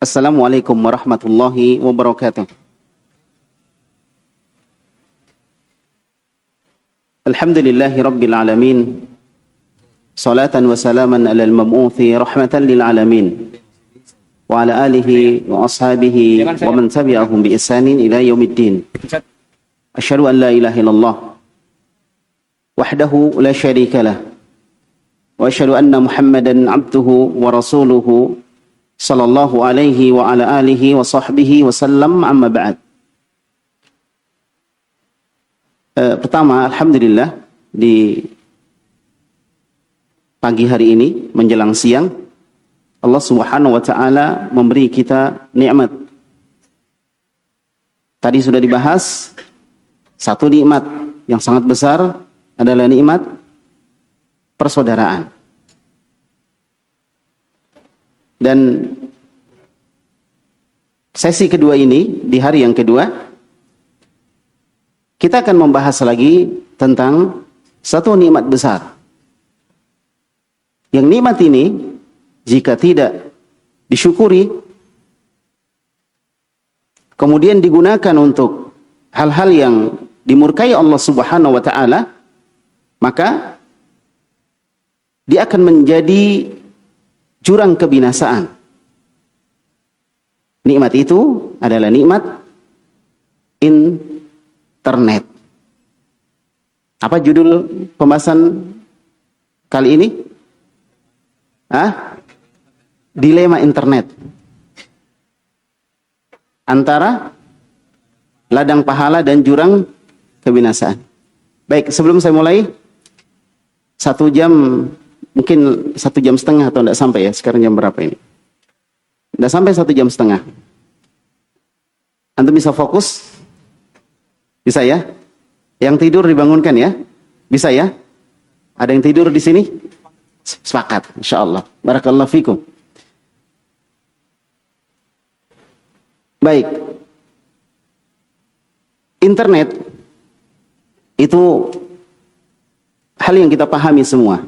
Assalamualaikum warahmatullahi wabarakatuh. Alhamdulillahi rabbil alamin. Salatan wa salaman ala al-mab'uthi rahmatan lil alamin. Wa ala alihi wa ashabihi wa man tabi'ahum bi ihsanin ila yaumiddin. Asyhadu an la ilaha illallah wahdahu la syarika lah. Wa asyhadu anna Muhammadan abduhu wa rasuluhu sallallahu alaihi wa ala alihi wa sahbihi wa sallam, amma ba'd. Pertama, alhamdulillah, di pagi hari ini menjelang siang Allah Subhanahu wa taala memberi kita nikmat. Tadi sudah dibahas, satu nikmat yang sangat besar adalah nikmat persaudaraan. Dan sesi kedua ini, di hari yang kedua, kita akan membahas lagi tentang satu nikmat besar. Yang nikmat ini, jika tidak disyukuri, kemudian digunakan untuk hal-hal yang dimurkai Allah Subhanahu wa taala, maka dia akan menjadi jurang kebinasaan. Nikmat itu adalah nikmat internet. Apa judul pembahasan kali ini? Dilema internet. Antara ladang pahala dan jurang kebinasaan. Baik, sebelum saya mulai, 1 jam, mungkin 1,5 jam atau tidak sampai ya. Sekarang jam berapa ini? Tidak sampai 1,5 jam. Antum bisa fokus? Bisa ya? Yang tidur dibangunkan ya? Bisa ya? Ada yang tidur di sini? Sepakat, insyaallah. Barakallahu fikum. Baik. Internet itu hal yang kita pahami semua.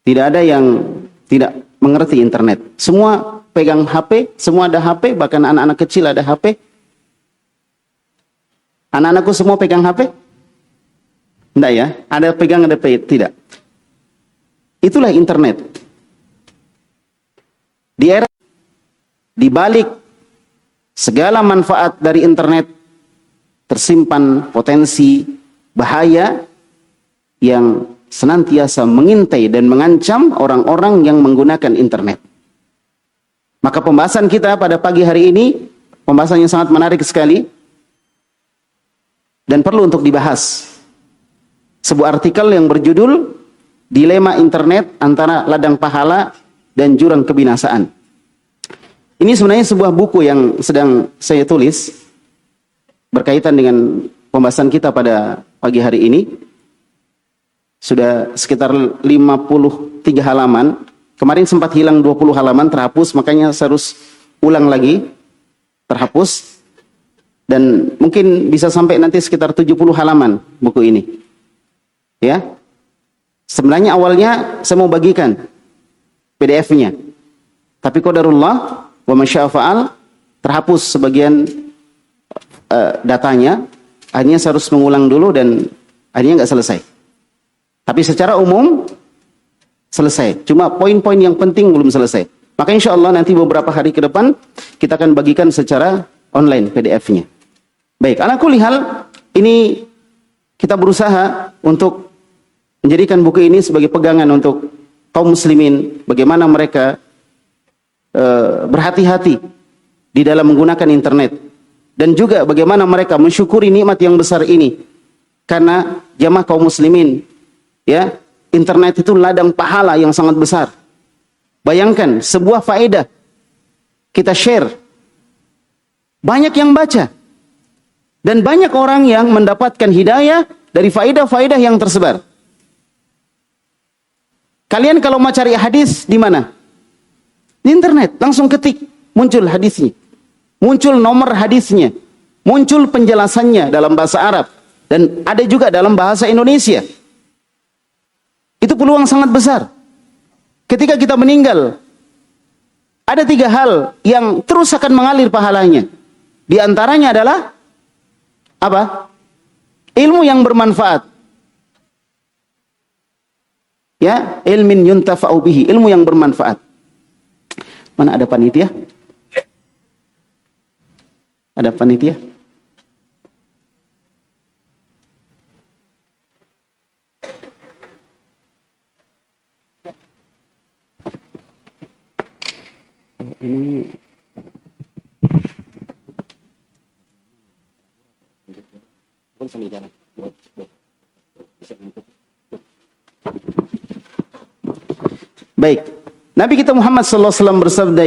Tidak ada yang tidak mengerti internet. Semua pegang HP, semua ada HP, bahkan anak-anak kecil ada HP. Anak-anakku semua pegang HP? Tidak ya? Ada pegang, ada tidak. Itulah internet. Di era, di balik segala manfaat dari internet, tersimpan potensi bahaya yang senantiasa mengintai dan mengancam orang-orang yang menggunakan internet. Maka pembahasan kita pada pagi hari ini, pembahasan yang sangat menarik sekali dan perlu untuk dibahas. Sebuah artikel yang berjudul Dilema Internet Antara Ladang Pahala dan Jurang Kebinasaan. Ini sebenarnya sebuah buku yang sedang saya tulis berkaitan dengan pembahasan kita pada pagi hari ini. Sudah sekitar 53 halaman. Kemarin sempat hilang 20 halaman, terhapus, makanya saya harus ulang lagi, terhapus. Dan mungkin bisa sampai nanti sekitar 70 halaman buku ini. Ya. Sebenarnya awalnya saya mau bagikan PDF-nya. Tapi qadarullah wa masya'afa'al, terhapus sebagian datanya. Akhirnya saya harus mengulang dulu dan akhirnya nggak selesai. Tapi secara umum selesai. Cuma poin-poin yang penting belum selesai. Maka insya Allah nanti beberapa hari ke depan kita akan bagikan secara online PDF-nya. Baik, ala kulli hal, ini kita berusaha untuk menjadikan buku ini sebagai pegangan untuk kaum muslimin. Bagaimana mereka berhati-hati di dalam menggunakan internet. Dan juga bagaimana mereka mensyukuri nikmat yang besar ini. Karena jamaah kaum muslimin, ya, internet itu ladang pahala yang sangat besar. Bayangkan sebuah faedah kita share, banyak yang baca dan banyak orang yang mendapatkan hidayah dari faedah-faedah yang tersebar. Kalian kalau mau cari hadis di mana? Di internet, langsung ketik, muncul hadisnya, muncul nomor hadisnya, muncul penjelasannya dalam bahasa Arab dan ada juga dalam bahasa Indonesia. Itu peluang sangat besar. Ketika kita meninggal, ada 3 hal yang terus akan mengalir pahalanya. Di antaranya adalah apa? Ilmu yang bermanfaat. Ya, ilmin yuntafa'u bihi, ilmu yang bermanfaat. Mana ada panitia? Ada panitia? Ini baik. Nabi kita Muhammad sallallahu alaihi wasallam bersabda,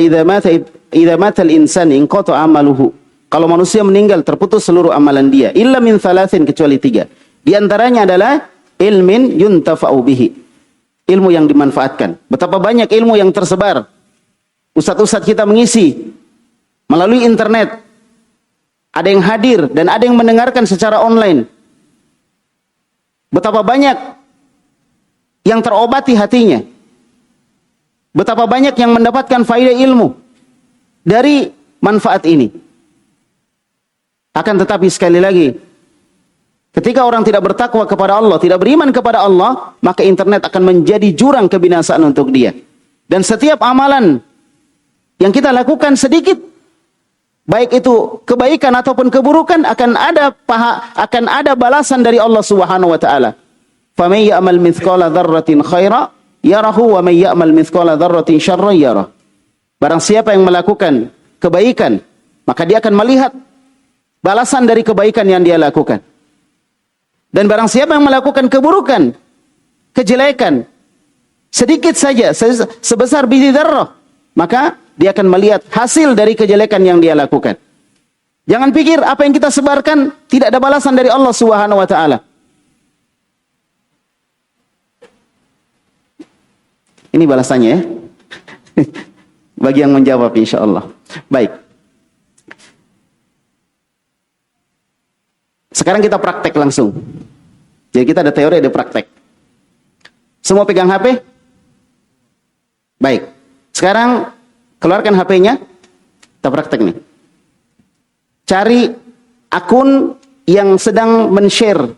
"Idza mata al-insan inqata amaluhu." Kalau manusia meninggal terputus seluruh amalan dia, illa min thalathin, kecuali 3. Di antaranya adalah ilmin yuntafa'u bihi. Ilmu yang dimanfaatkan. Betapa banyak ilmu yang tersebar. Ustadz-ustadz kita mengisi melalui internet. Ada yang hadir dan ada yang mendengarkan secara online. Betapa banyak yang terobati hatinya. Betapa banyak yang mendapatkan faedah ilmu dari manfaat ini. Akan tetapi sekali lagi, ketika orang tidak bertakwa kepada Allah, tidak beriman kepada Allah, maka internet akan menjadi jurang kebinasaan untuk dia. Dan setiap amalan yang kita lakukan sedikit, baik itu kebaikan ataupun keburukan, akan ada balasan dari Allah Subhanahu wa taala. Faman ya'mal mithqala dzarratin khaira yarahu wa man ya'mal mithqala dzarratin syarran yarah. Barang siapa yang melakukan kebaikan, maka dia akan melihat balasan dari kebaikan yang dia lakukan. Dan barang siapa yang melakukan keburukan, kejelekan, sedikit saja, sebesar biji dzarrah, maka dia akan melihat hasil dari kejelekan yang dia lakukan. Jangan pikir apa yang kita sebarkan tidak ada balasan dari Allah Subhanahu wa taala. Ini balasannya ya. Bagi yang menjawab insyaallah. Baik. Sekarang kita praktek langsung. Jadi kita ada teori, ada praktek. Semua pegang HP? Baik. Sekarang keluarkan HP-nya. Kita praktek nih. Cari akun yang sedang men-share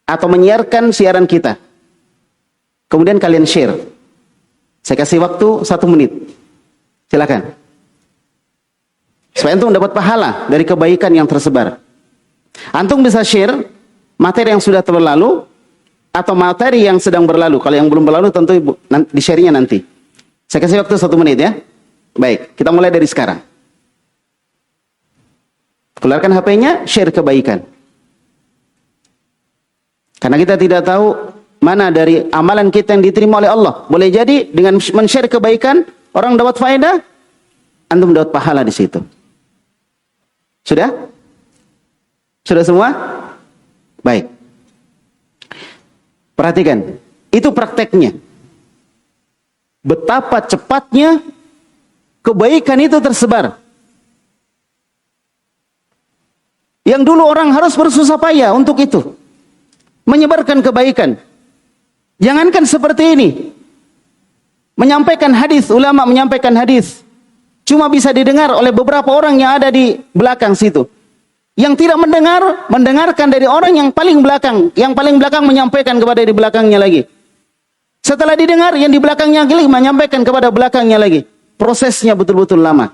atau menyiarkan siaran kita. Kemudian kalian share. Saya kasih waktu 1 menit. Silakan. Supaya antum dapat pahala dari kebaikan yang tersebar. Antum bisa share materi yang sudah berlalu atau materi yang sedang berlalu. Kalau yang belum berlalu tentu di-share-nya nanti. Saya kasih waktu 1 menit ya. Baik, kita mulai dari sekarang. Keluarkan HP-nya, share kebaikan. Karena kita tidak tahu mana dari amalan kita yang diterima oleh Allah. Boleh jadi dengan men-share kebaikan, orang dapat faedah, antum dapat pahala di situ. Sudah? Sudah semua? Baik. Perhatikan, itu prakteknya. Betapa cepatnya kebaikan itu tersebar. Yang dulu orang harus bersusah payah untuk itu. Menyebarkan kebaikan. Jangankan seperti ini. Menyampaikan hadis, ulama menyampaikan hadis. Cuma bisa didengar oleh beberapa orang yang ada di belakang situ. Yang tidak mendengar, mendengarkan dari orang yang paling belakang. Yang paling belakang menyampaikan kepada di belakangnya lagi. Setelah didengar, yang di belakangnya lagi menyampaikan kepada belakangnya lagi. Prosesnya betul-betul lama.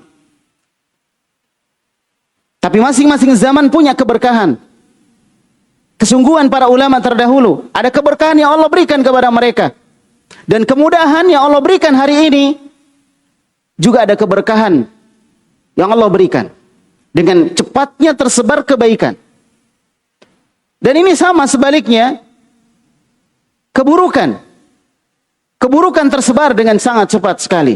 Tapi masing-masing zaman punya keberkahan. Kesungguhan para ulama terdahulu. Ada keberkahan yang Allah berikan kepada mereka. Dan kemudahan yang Allah berikan hari ini. Juga ada keberkahan yang Allah berikan. Dengan cepatnya tersebar kebaikan. Dan ini sama sebaliknya. Keburukan. Keburukan tersebar dengan sangat cepat sekali.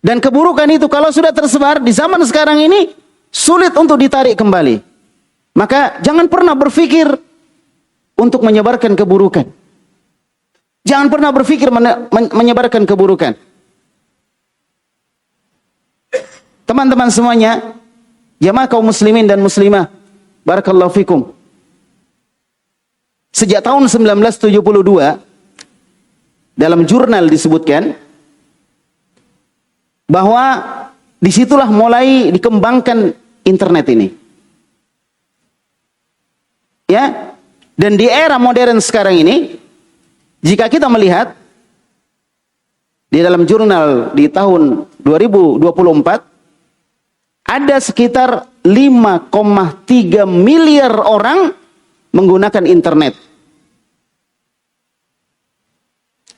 Dan keburukan itu kalau sudah tersebar di zaman sekarang ini. Sulit untuk ditarik kembali. Maka jangan pernah berpikir untuk menyebarkan keburukan. Jangan pernah berpikir menyebarkan keburukan. Teman-teman semuanya, jamaah kaum muslimin dan muslimah, barakallahu fikum. Sejak tahun 1972, dalam jurnal disebutkan, bahwa disitulah mulai dikembangkan internet ini. Ya, dan di era modern sekarang ini, jika kita melihat di dalam jurnal di tahun 2024, ada sekitar 5,3 miliar orang menggunakan internet.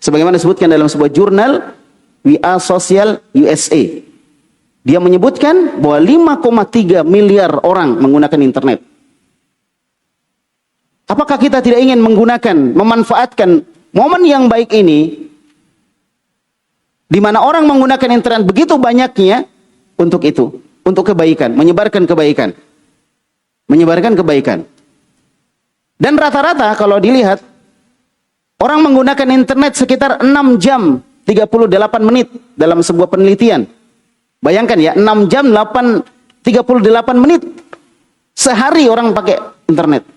Sebagaimana disebutkan dalam sebuah jurnal We Are Social USA. Dia menyebutkan bahwa 5,3 miliar orang menggunakan internet. Apakah kita tidak ingin menggunakan, memanfaatkan momen yang baik ini, di mana orang menggunakan internet begitu banyaknya untuk itu, untuk kebaikan, menyebarkan kebaikan. Menyebarkan kebaikan. Dan rata-rata kalau dilihat, orang menggunakan internet sekitar 6 jam 38 menit dalam sebuah penelitian. Bayangkan ya, 6 jam 38 menit sehari orang pakai internet.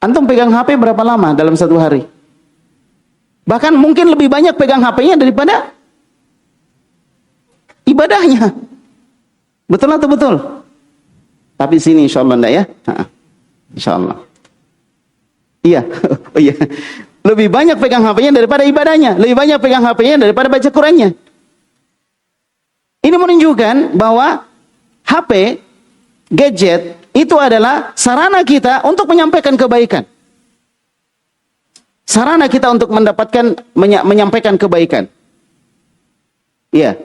Antum pegang HP berapa lama dalam satu hari? Bahkan mungkin lebih banyak pegang HP-nya daripada ibadahnya. Betul atau betul? Tapi sini insya Allah enggak ya? Insya Allah. Iya. Oh iya. Lebih banyak pegang HP-nya daripada ibadahnya. Lebih banyak pegang HP-nya daripada baca Qur'annya. Ini menunjukkan bahwa HP, gadget, itu adalah sarana kita untuk menyampaikan kebaikan. Sarana kita untuk menyampaikan kebaikan. Iya.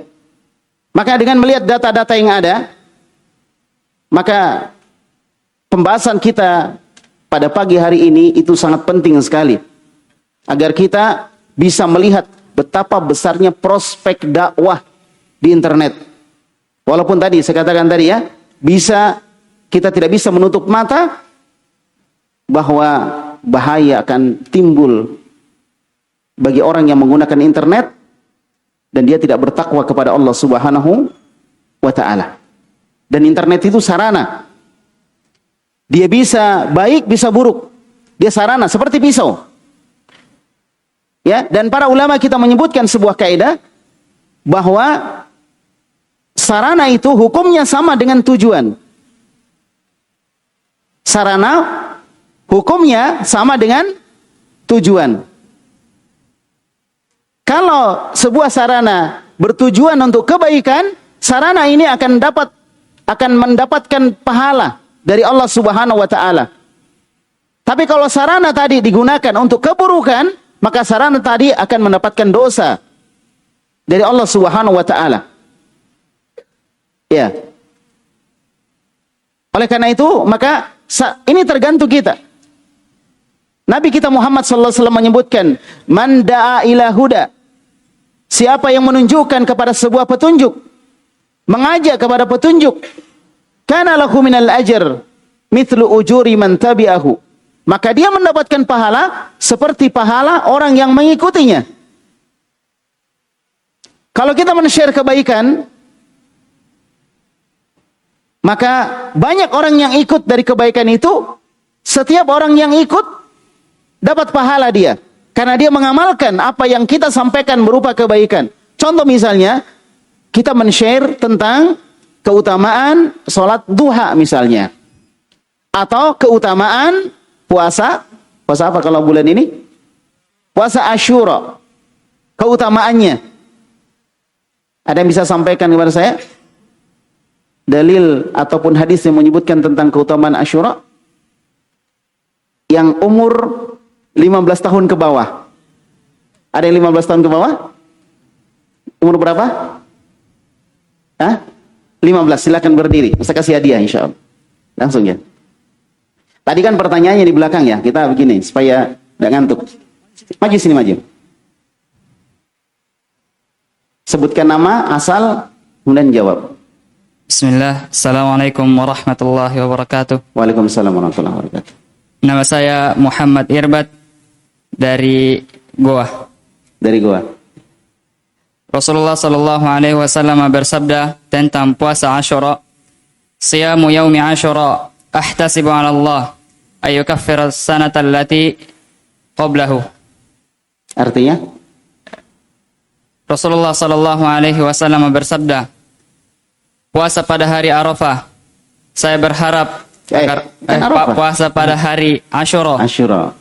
Maka dengan melihat data-data yang ada, maka pembahasan kita pada pagi hari ini itu sangat penting sekali. Agar kita bisa melihat betapa besarnya prospek dakwah di internet. Walaupun tadi, saya katakan tadi ya, kita tidak bisa menutup mata bahwa bahaya akan timbul bagi orang yang menggunakan internet dan dia tidak bertakwa kepada Allah Subhanahu wa ta'ala. Dan internet itu sarana. Dia bisa baik, bisa buruk. Dia sarana, seperti pisau. Ya, dan para ulama kita menyebutkan sebuah kaidah bahwa sarana itu hukumnya sama dengan tujuan. Sarana hukumnya sama dengan tujuan. Kalau sebuah sarana bertujuan untuk kebaikan, sarana ini akan mendapatkan pahala dari Allah Subhanahu wa ta'ala. Tapi kalau sarana tadi digunakan untuk keburukan, maka sarana tadi akan mendapatkan dosa dari Allah Subhanahu wa ta'ala. Ya. Oleh karena itu, maka ini tergantung kita. Nabi kita Muhammad sallallahu alaihi wasallam menyebutkan, "Man da'a ila huda." Siapa yang menunjukkan kepada sebuah petunjuk, mengajak kepada petunjuk, kana lahu minal ajr mithlu ujuri man tabi'ahu. Maka dia mendapatkan pahala seperti pahala orang yang mengikutinya. Kalau kita men-share kebaikan, maka banyak orang yang ikut dari kebaikan itu. Setiap orang yang ikut dapat pahala dia. Karena dia mengamalkan apa yang kita sampaikan berupa kebaikan. Contoh misalnya, kita men-share tentang keutamaan sholat duha misalnya. Atau keutamaan puasa apa kalau bulan ini? Puasa Asyura. Keutamaannya. Ada yang bisa sampaikan kepada saya? Dalil ataupun hadis yang menyebutkan tentang keutamaan Asyura? Yang umur 15 tahun ke bawah. Ada yang 15 tahun ke bawah? Umur berapa? 15, silakan berdiri. Saya kasih hadiah insyaallah. Langsung ya. Tadi kan pertanyaannya di belakang ya. Kita begini supaya enggak ngantuk. Maju sini, maju. Sebutkan nama, asal, kemudian jawab. Bismillah. Assalamualaikum warahmatullahi wabarakatuh. Waalaikumsalam warahmatullahi wabarakatuh. Nama saya Muhammad Irbat dari Goa. Dari Goa. Rasulullah sallallahu alaihi wasallam bersabda tentang puasa Asyura, "Siyamu yaumi Asyura ahtasibu 'ala Allah ay yukaffira as-sanata allati qablahu." Artinya? Rasulullah sallallahu alaihi wasallam bersabda, puasa pada hari Arafah, saya berharap agar puasa pada hari Asyura.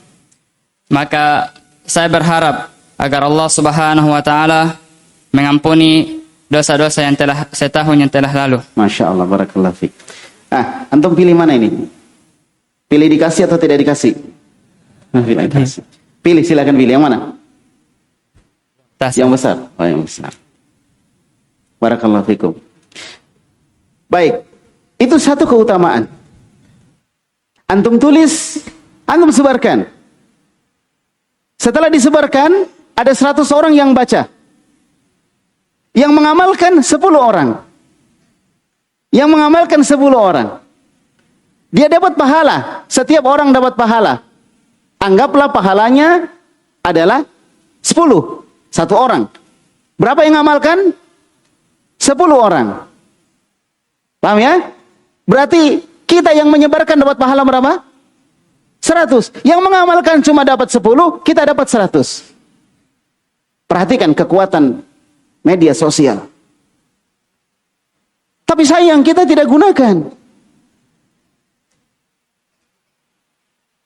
Maka saya berharap agar Allah Subhanahu wa taala mengampuni dosa-dosa yang telah setahun yang telah lalu. Masya Allah, barakallahu fiik. Antum pilih mana ini? Pilih dikasih atau tidak dikasih? Dikasih. Pilih, silakan pilih yang mana? Yang besar. Oh, yang besar. Barakallahu fikum. Baik, itu satu keutamaan. Antum tulis, antum sebarkan. Setelah disebarkan, ada 100 orang yang baca. Yang mengamalkan 10 orang. Yang mengamalkan 10 orang. Dia dapat pahala. Setiap orang dapat pahala. Anggaplah pahalanya adalah 10. 1 orang. Berapa yang mengamalkan? 10 orang. Paham ya? Berarti kita yang menyebarkan dapat pahala berapa? 100. Yang mengamalkan cuma dapat 10, kita dapat 100. Perhatikan kekuatan media sosial. Tapi sayang kita tidak gunakan.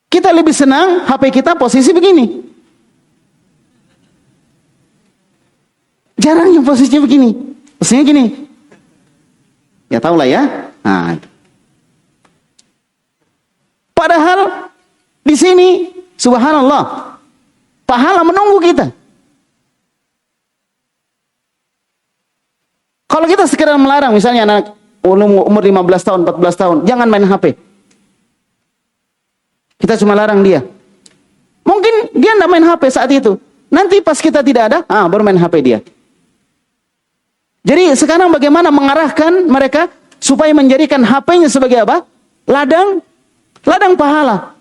Kita lebih senang HP kita posisi begini. Jarang yang posisinya begini. Posisinya gini. Ya tahulah ya. Nah. Padahal di sini, subhanallah, pahala menunggu kita. Kalau kita sekedar melarang, misalnya anak umur 15 tahun, 14 tahun, jangan main HP. Kita cuma larang dia. Mungkin dia tidak main HP saat itu. Nanti pas kita tidak ada, baru main HP dia. Jadi sekarang bagaimana mengarahkan mereka supaya menjadikan HP-nya sebagai apa? Ladang pahala.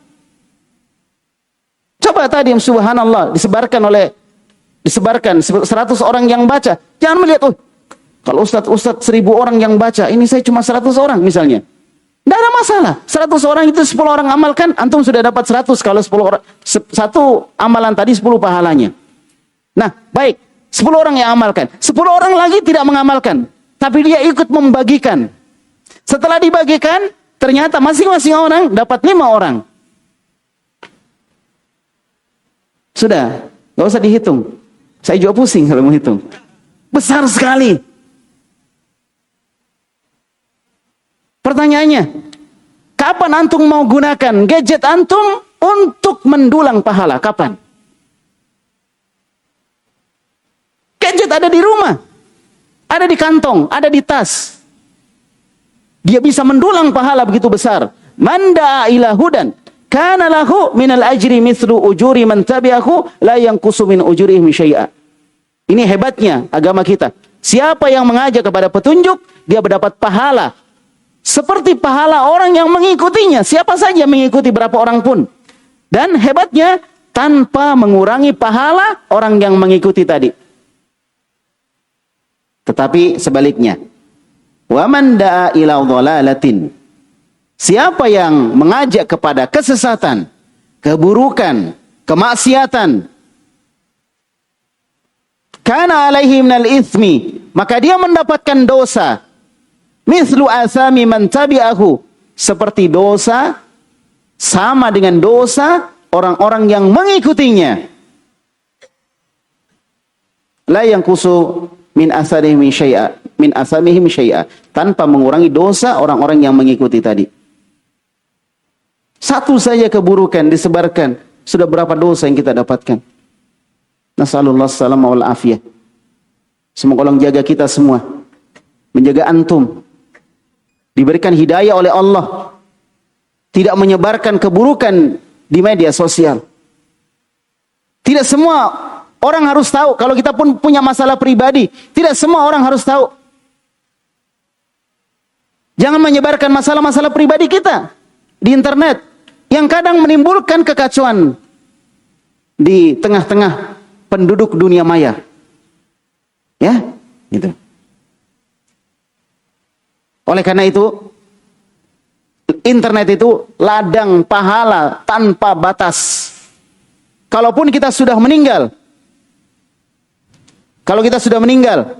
Coba tadi yang subhanallah disebarkan 100 orang yang baca. Jangan melihat, kalau Ustadz 1000 orang yang baca, ini saya cuma 100 orang misalnya. Tidak ada masalah. 100 orang itu 10 orang amalkan, antum sudah dapat 100. Kalau 10 orang, satu amalan tadi 10 pahalanya. Nah, baik. 10 orang yang amalkan. 10 orang lagi tidak mengamalkan. Tapi dia ikut membagikan. Setelah dibagikan, ternyata masing-masing orang dapat 5 orang. Sudah, nggak usah dihitung. Saya juga pusing kalau menghitung. Besar sekali. Pertanyaannya, kapan antum mau gunakan gadget antum untuk mendulang pahala? Kapan? Gadget ada di rumah, ada di kantong, ada di tas. Dia bisa mendulang pahala begitu besar. Man da'a ila hudan kana lahu minal ajri mithlu ujuri man tabi'ahu la yanqusu min ujurihim syai'a. Ini hebatnya agama kita. Siapa yang mengajak kepada petunjuk, dia mendapat pahala seperti pahala orang yang mengikutinya. Siapa saja mengikuti, berapa orang pun. Dan hebatnya tanpa mengurangi pahala orang yang mengikuti tadi. Tetapi sebaliknya, wa man da'a ila dhalalatin, siapa yang mengajak kepada kesesatan, keburukan, kemaksiatan, kana alaihi minal ithmi, maka dia mendapatkan dosa, mithlu asami man tabi'ahu, seperti dosa, sama dengan dosa orang-orang yang mengikutinya. La yanqusu min asarihim syai'a, min asamihim syai'a, tanpa mengurangi dosa orang-orang yang mengikuti tadi. Satu saja keburukan disebarkan, sudah berapa dosa yang kita dapatkan. Nasallallahu salama wal afiyah. Semoga Allah jaga kita semua, menjaga antum, diberikan hidayah oleh Allah, tidak menyebarkan keburukan di media sosial. Tidak semua orang harus tahu. Kalau kita pun punya masalah pribadi, tidak semua orang harus tahu. Jangan menyebarkan masalah-masalah pribadi kita di internet yang kadang menimbulkan kekacauan di tengah-tengah penduduk dunia maya. Ya, gitu. Oleh karena itu, internet itu ladang pahala tanpa batas. Kalaupun kita sudah meninggal, Kalau kita sudah meninggal,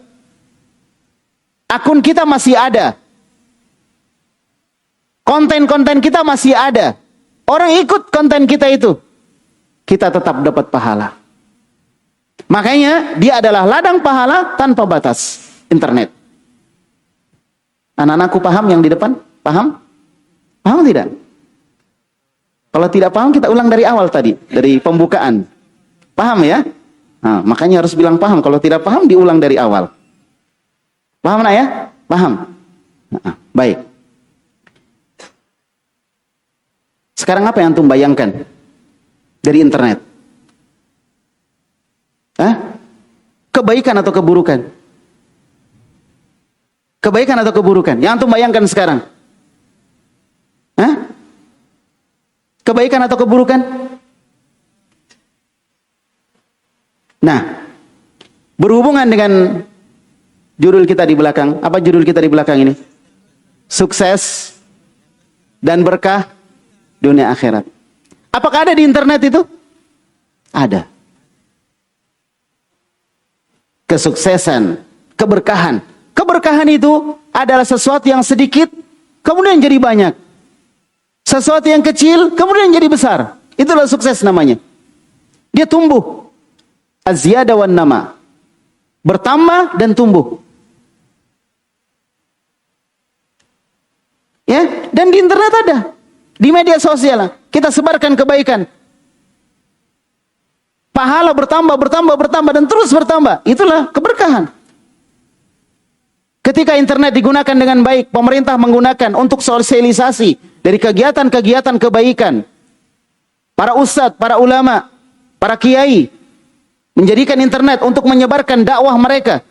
akun kita masih ada. Konten-konten kita masih ada. Orang ikut konten kita itu. Kita tetap dapat pahala. Makanya dia adalah ladang pahala tanpa batas. Internet. Anak-anakku paham yang di depan? Paham? Paham tidak? Kalau tidak paham kita ulang dari awal tadi. Dari pembukaan. Paham ya? Nah, makanya harus bilang paham. Kalau tidak paham diulang dari awal. Paham nak ya? Paham? Nah, baik. Sekarang apa yang antum bayangkan dari internet? Hah? Kebaikan atau keburukan? Kebaikan atau keburukan? Yang antum bayangkan sekarang? Hah? Kebaikan atau keburukan? Nah, berhubungan dengan judul kita di belakang. Apa judul kita di belakang ini? Sukses dan berkah dunia akhirat. Apakah ada di internet itu? Ada. Kesuksesan, keberkahan. Keberkahan itu adalah sesuatu yang sedikit, kemudian jadi banyak. Sesuatu yang kecil, kemudian jadi besar. Itulah sukses namanya. Dia tumbuh. Az-ziyada wan nama. Bertambah dan tumbuh. Ya, dan di internet ada. Di media sosial kita sebarkan kebaikan. Pahala bertambah dan terus bertambah. Itulah keberkahan. Ketika internet digunakan dengan baik, pemerintah menggunakan untuk sosialisasi dari kegiatan-kegiatan kebaikan. Para ustadz, para ulama, para kiai menjadikan internet untuk menyebarkan dakwah mereka.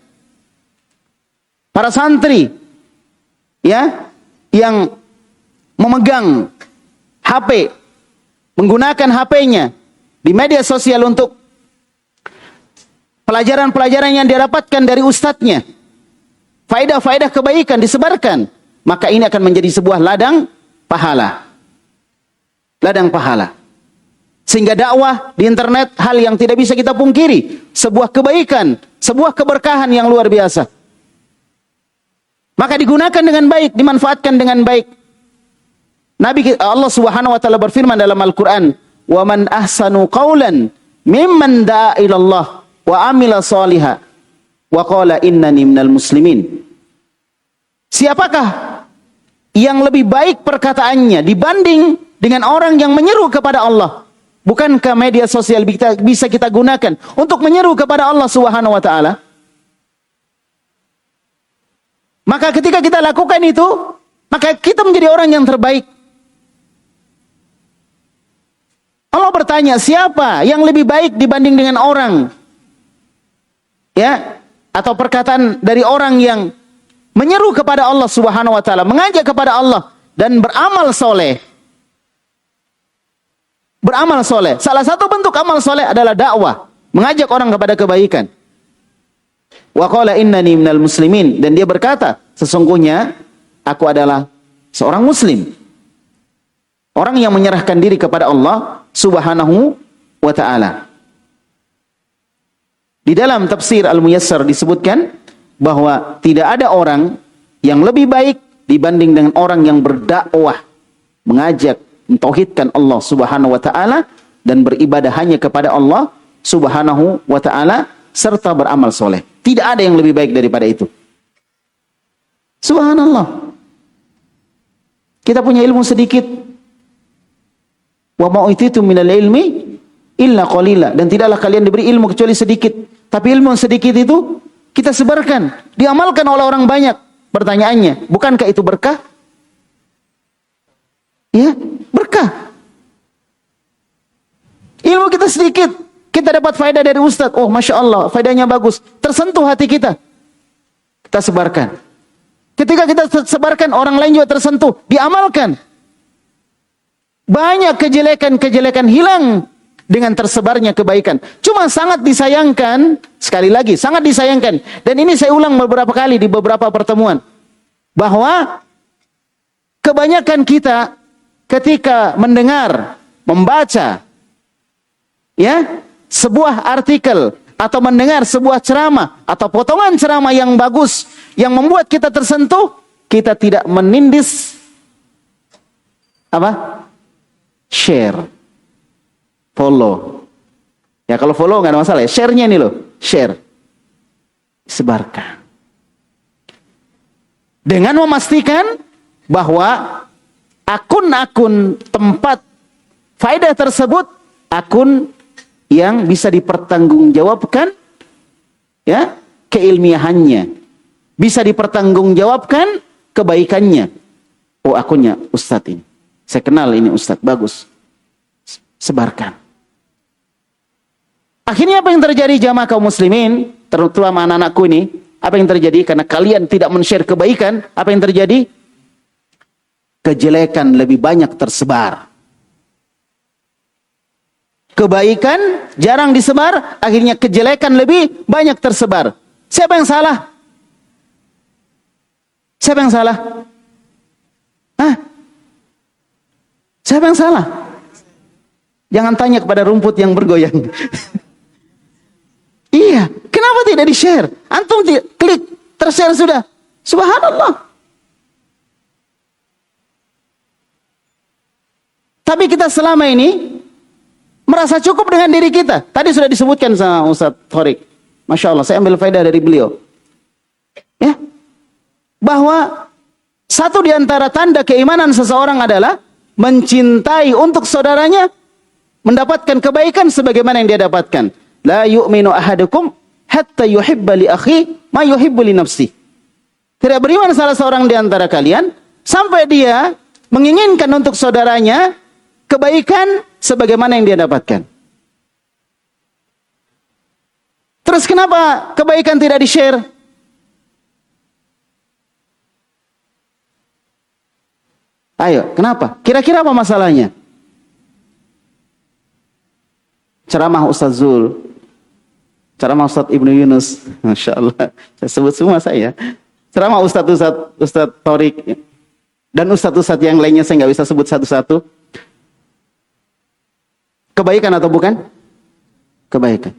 Para santri ya yang memegang HP, menggunakan HP-nya di media sosial untuk pelajaran-pelajaran yang dia dapatkan dari ustadznya. Faedah-faedah kebaikan disebarkan. Maka ini akan menjadi sebuah ladang pahala. Ladang pahala. Sehingga dakwah di internet hal yang tidak bisa kita pungkiri. Sebuah kebaikan, sebuah keberkahan yang luar biasa. Maka digunakan dengan baik, dimanfaatkan dengan baik. Allah Subhanahu wa taala berfirman dalam Al-Qur'an, "Wa man ahsanu qawlan mimman da'a ila Allah wa amila shalihan wa qala innani minal muslimin." Siapakah yang lebih baik perkataannya dibanding dengan orang yang menyeru kepada Allah? Bukankah media sosial bisa kita gunakan untuk menyeru kepada Allah Subhanahu wa taala? Maka ketika kita lakukan itu, maka kita menjadi orang yang terbaik. Allah bertanya, siapa yang lebih baik dibanding dengan orang? Ya, atau perkataan dari orang yang menyeru kepada Allah Subhanahu wa taala, mengajak kepada Allah dan beramal soleh. Beramal soleh. Salah satu bentuk amal soleh adalah dakwah, mengajak orang kepada kebaikan. Wa qala innani minal muslimin, dan dia berkata, sesungguhnya aku adalah seorang muslim. Orang yang menyerahkan diri kepada Allah Subhanahu wa ta'ala. Di dalam tafsir Al-Muyassar disebutkan bahwa tidak ada orang yang lebih baik dibanding dengan orang yang berdakwah, mengajak, mentauhidkan Allah Subhanahu wa ta'ala dan beribadah hanya kepada Allah Subhanahu wa ta'ala serta beramal soleh. Tidak ada yang lebih baik daripada itu. Subhanallah. Kita punya ilmu sedikit. Wa ma'utitu minal ilmi illa qalila, dan tidaklah kalian diberi ilmu kecuali sedikit. Tapi ilmu sedikit itu kita sebarkan, diamalkan oleh orang banyak. Pertanyaannya, bukankah itu berkah? Ya, berkah. Ilmu kita sedikit, kita dapat faedah dari ustaz. Oh, Masya Allah, faedahnya bagus. Tersentuh hati kita. Kita sebarkan. Ketika kita sebarkan, orang lain juga tersentuh. Diamalkan. Banyak kejelekan-kejelekan hilang dengan tersebarnya kebaikan. Cuma sangat disayangkan, sekali lagi, sangat disayangkan. Dan ini saya ulang beberapa kali di beberapa pertemuan. Bahwa kebanyakan kita ketika mendengar, membaca, ya, sebuah artikel atau mendengar sebuah ceramah atau potongan ceramah yang bagus yang membuat kita tersentuh, kita tidak menindis apa? Share, follow. Ya kalau follow nggak ada masalah ya. Share-nya nih loh, share, sebarkan. Dengan memastikan bahwa akun-akun tempat faedah tersebut akun yang bisa dipertanggungjawabkan, ya, keilmiahannya, bisa dipertanggungjawabkan kebaikannya. Oh, akunnya Ustadz ini, saya kenal ini Ustadz, bagus, sebarkan. Akhirnya apa yang terjadi jamaah kaum muslimin, terutama anak-anakku ini, apa yang terjadi? Karena kalian tidak men-share kebaikan, apa yang terjadi? Kejelekan lebih banyak tersebar. Kebaikan jarang disebar, akhirnya kejelekan lebih banyak tersebar. Siapa yang salah? Siapa yang salah? Hah? Siapa yang salah? Jangan tanya kepada rumput yang bergoyang. Iya, kenapa tidak di-share? Antum klik, ter-share sudah. Subhanallah. Tapi kita selama ini merasa cukup dengan diri kita. Tadi sudah disebutkan sama Ustadz Thorik. Masya Allah, saya ambil faedah dari beliau. Ya, bahwa satu di antara tanda keimanan seseorang adalah mencintai untuk saudaranya, mendapatkan kebaikan sebagaimana yang dia dapatkan. La yu'minu ahadukum hatta yuhibba li akhi ma yuhibbu li nafsi. Tidak beriman salah seorang di antara kalian sampai dia menginginkan untuk saudaranya kebaikan sebagaimana yang dia dapatkan. Terus kenapa kebaikan tidak di-share? Ayo, kenapa? Kira-kira apa masalahnya? Ceramah Ustaz Zul, ceramah Ustaz Ibnu Yunus, Masya Allah, saya sebut semua saya. Ceramah Ustaz Thorik, dan Ustaz yang lainnya saya nggak bisa sebut satu-satu. Kebaikan atau bukan? Kebaikan.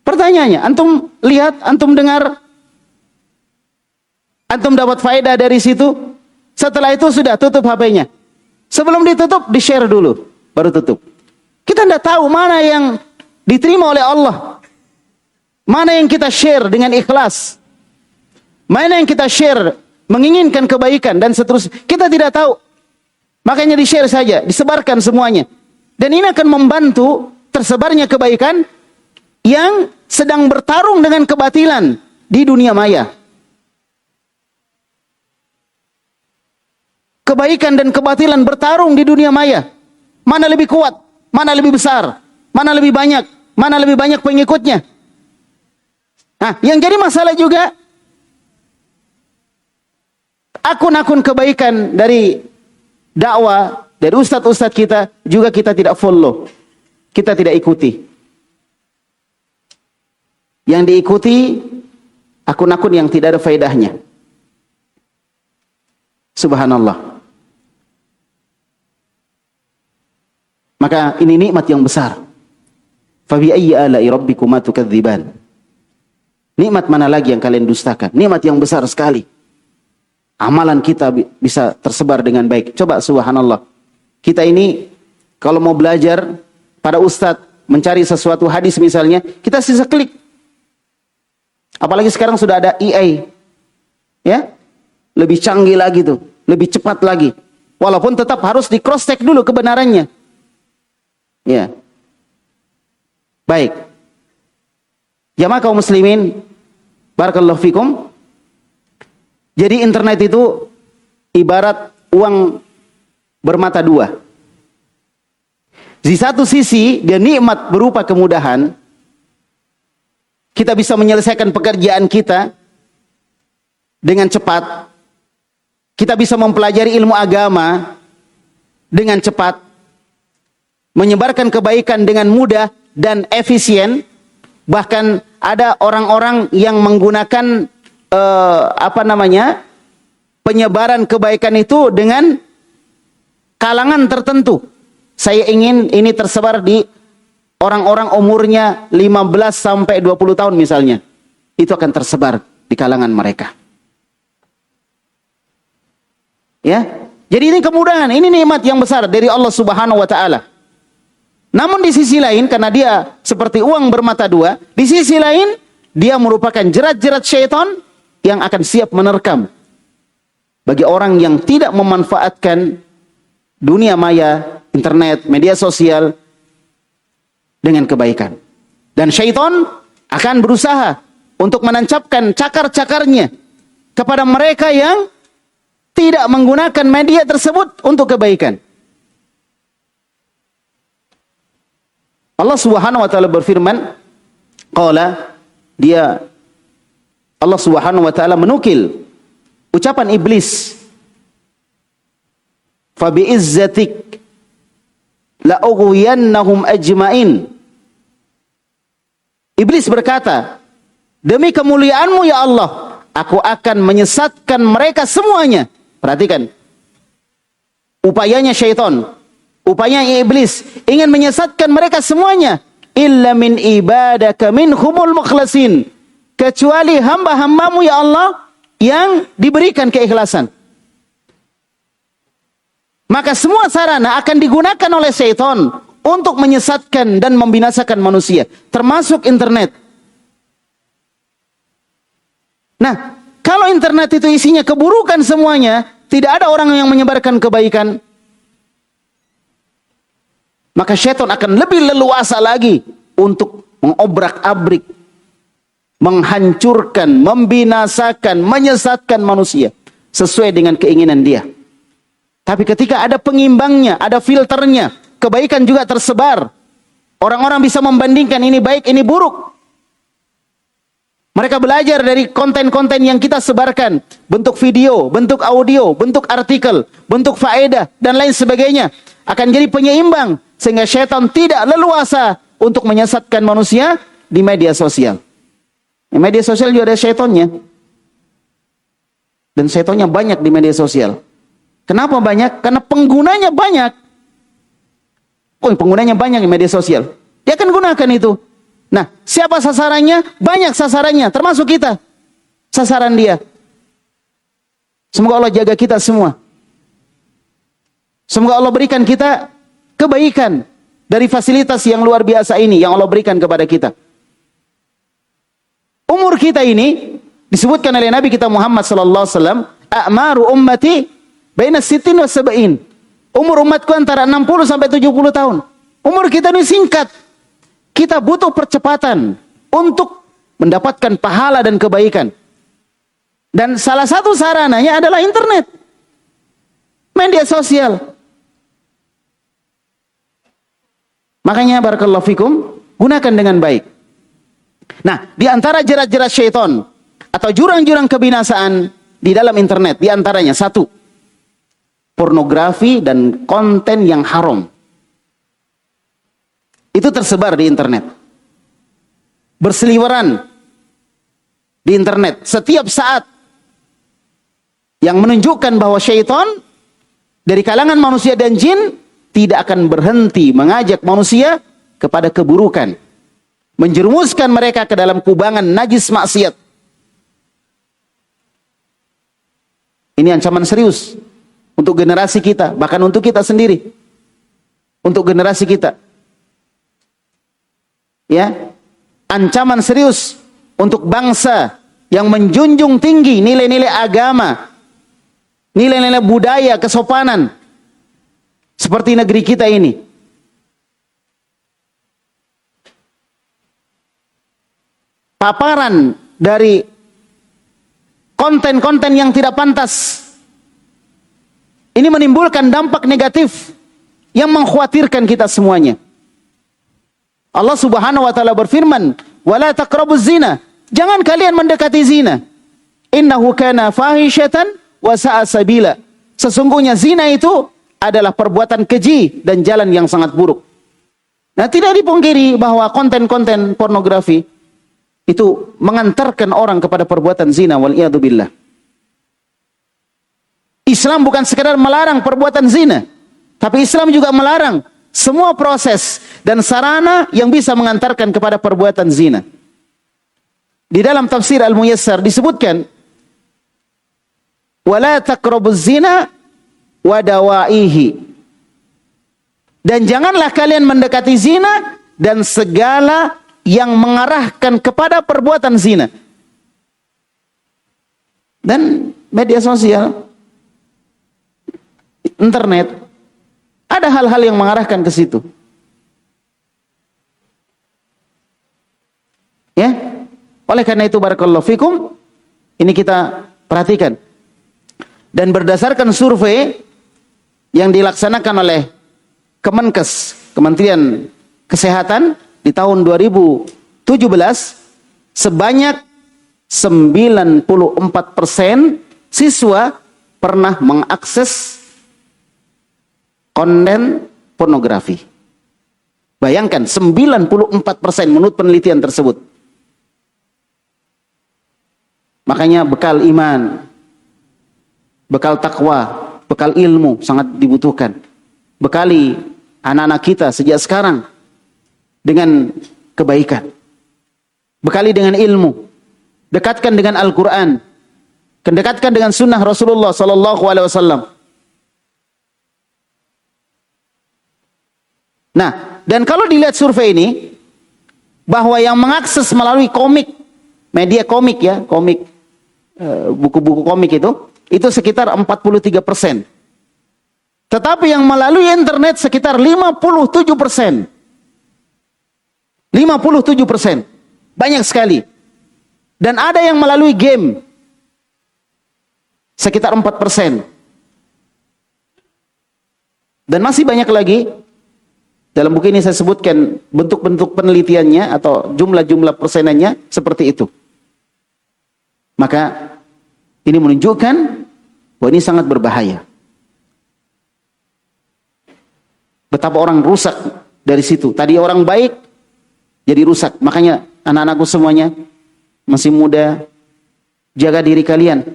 Pertanyaannya, antum lihat, antum dengar, antum dapat faedah dari situ. Setelah itu sudah tutup HP-nya. Sebelum ditutup, di-share dulu, baru tutup. Kita tidak tahu mana yang diterima oleh Allah, mana yang kita share dengan ikhlas, mana yang kita share menginginkan kebaikan dan seterusnya. Kita tidak tahu. Makanya di-share saja, disebarkan semuanya. Dan ini akan membantu tersebarnya kebaikan yang sedang bertarung dengan kebatilan di dunia maya. Kebaikan dan kebatilan bertarung di dunia maya. Mana lebih kuat? Mana lebih besar? Mana lebih banyak? Mana lebih banyak pengikutnya? Nah, yang jadi masalah juga akun-akun kebaikan dari dakwah, dari ustadz-ustadz kita, juga kita tidak follow. Kita tidak ikuti. Yang diikuti akun-akun yang tidak ada faedahnya. Subhanallah. Maka ini nikmat yang besar. Fabi ayyi ala'i rabbikuma tukadziban. Nikmat mana lagi yang kalian dustakan? Nikmat yang besar sekali. Amalan kita bisa tersebar dengan baik. Coba subhanallah. Kita ini kalau mau belajar pada ustadz, mencari sesuatu hadis misalnya, kita sisa klik. Apalagi sekarang sudah ada AI. Ya? Lebih canggih lagi tuh, lebih cepat lagi. Walaupun tetap harus di cross check dulu kebenarannya. Ya. Baik. Jamaah kaum muslimin, barakallahu fikum. Jadi internet itu ibarat uang bermata dua. Di satu sisi dia nikmat berupa kemudahan. Kita bisa menyelesaikan pekerjaan kita dengan cepat. Kita bisa mempelajari ilmu agama dengan cepat. Menyebarkan kebaikan dengan mudah dan efisien. Bahkan ada orang-orang yang menggunakan penyebaran kebaikan itu dengan kalangan tertentu. Saya ingin ini tersebar di orang-orang umurnya 15 sampai 20 tahun misalnya. Itu akan tersebar di kalangan mereka. Ya. Jadi ini kemudahan, ini nikmat yang besar dari Allah Subhanahu wa taala. Namun di sisi lain, karena dia seperti uang bermata dua, di sisi lain dia merupakan jerat-jerat syaitan yang akan siap menerkam bagi orang yang tidak memanfaatkan dunia maya, internet, media sosial dengan kebaikan. Dan syaitan akan berusaha untuk menancapkan cakar-cakarnya kepada mereka yang tidak menggunakan media tersebut untuk kebaikan. Allah Subhanahu wa taala berfirman, Allah Subhanahu wa taala menukil ucapan iblis, "Fa bi izzatik la ughwiyannahum ajmain." Iblis berkata, "Demi kemuliaanmu ya Allah, aku akan menyesatkan mereka semuanya." Perhatikan. Upayanya syaitan, upayanya iblis ingin menyesatkan mereka semuanya. Illa min ibadaka minhumul mukhlasin. Kecuali hamba-hambamu ya Allah yang diberikan keikhlasan. Maka semua sarana akan digunakan oleh syaitan untuk menyesatkan dan membinasakan manusia, termasuk internet. Nah, kalau internet itu isinya keburukan semuanya, tidak ada orang yang menyebarkan kebaikan, maka syaitan akan lebih leluasa lagi untuk mengobrak-abrik, menghancurkan, membinasakan, menyesatkan manusia sesuai dengan keinginan dia. Tapi ketika ada pengimbangnya, ada filternya, kebaikan juga tersebar. Orang-orang bisa membandingkan ini baik, ini buruk. Mereka belajar dari konten-konten yang kita sebarkan. Bentuk video, bentuk audio, bentuk artikel, bentuk faedah, dan lain sebagainya. Akan jadi penyeimbang. Sehingga syaitan tidak leluasa untuk menyesatkan manusia di media sosial. Di media sosial juga ada syaitannya. Dan syaitannya banyak di media sosial. Kenapa banyak? Karena penggunanya banyak. Oh, penggunanya banyak di media sosial. Dia akan gunakan itu. Nah, siapa sasarannya? Banyak sasarannya, termasuk kita. Sasaran dia. Semoga Allah jaga kita semua. Semoga Allah berikan kita kebaikan dari fasilitas yang luar biasa ini yang Allah berikan kepada kita. Umur kita ini disebutkan oleh Nabi kita Muhammad sallallahu alaihi wasallam, "A'maru ummati baina 60 wa 70." Umur umatku antara 60 sampai 70 tahun. Umur kita ini singkat. Kita butuh percepatan untuk mendapatkan pahala dan kebaikan. Dan salah satu sarananya adalah internet. Media sosial. Makanya barakallahu fikum, gunakan dengan baik. Nah, di antara jerat-jerat syaitan atau jurang-jurang kebinasaan di dalam internet, di antaranya satu, pornografi dan konten yang haram. Itu tersebar di internet. Berseliweran di internet setiap saat. Yang menunjukkan bahwa syaitan dari kalangan manusia dan jin tidak akan berhenti mengajak manusia kepada keburukan. Menjerumuskan mereka ke dalam kubangan najis maksiat. Ini ancaman serius untuk generasi kita, bahkan untuk kita sendiri. Untuk generasi kita. Ya, ancaman serius untuk bangsa yang menjunjung tinggi nilai-nilai agama, nilai-nilai budaya, kesopanan, seperti negeri kita ini. Paparan dari konten-konten yang tidak pantas ini menimbulkan dampak negatif yang mengkhawatirkan kita semuanya. Allah Subhanahu wa taala berfirman, "Wala taqrabuz zina." Jangan kalian mendekati zina. Innahu kana fahishatan wa sa'a sabila. Sesungguhnya zina itu adalah perbuatan keji dan jalan yang sangat buruk. Nah, tidak dipungkiri bahwa konten-konten pornografi itu mengantarkan orang kepada perbuatan zina, wal iyadu billah. Islam bukan sekadar melarang perbuatan zina, tapi Islam juga melarang semua proses dan sarana yang bisa mengantarkan kepada perbuatan zina. Di dalam tafsir Al-Muyassar disebutkan, wala taqrabuz zina wa dawaihi. Dan janganlah kalian mendekati zina dan segala yang mengarahkan kepada perbuatan zina. Dan media sosial, internet, ada hal-hal yang mengarahkan ke situ. Ya. Oleh karena itu barakallahu fikum, ini kita perhatikan. Dan berdasarkan survei yang dilaksanakan oleh Kemenkes, Kementerian Kesehatan di tahun 2017, sebanyak 94% siswa pernah mengakses konten pornografi. Bayangkan 94% menurut penelitian tersebut. Makanya bekal iman, bekal takwa, bekal ilmu sangat dibutuhkan. Bekali anak-anak kita sejak sekarang dengan kebaikan. Bekali dengan ilmu. Dekatkan dengan Al-Quran. Dekatkan dengan sunnah Rasulullah SAW. Nah, dan kalau dilihat survei ini, bahwa yang mengakses melalui komik, media komik ya, komik, buku-buku komik itu sekitar 43%. Tetapi yang melalui internet sekitar 57%. 57%. Banyak sekali. Dan ada yang melalui game. Sekitar 4%. Dan masih banyak lagi. Dalam buku ini saya sebutkan bentuk-bentuk penelitiannya atau jumlah-jumlah persenannya seperti itu. Maka ini menunjukkan bahwa ini sangat berbahaya. Betapa orang rusak dari situ. Tadi orang baik jadi rusak. Makanya anak-anakku semuanya masih muda, jaga diri kalian.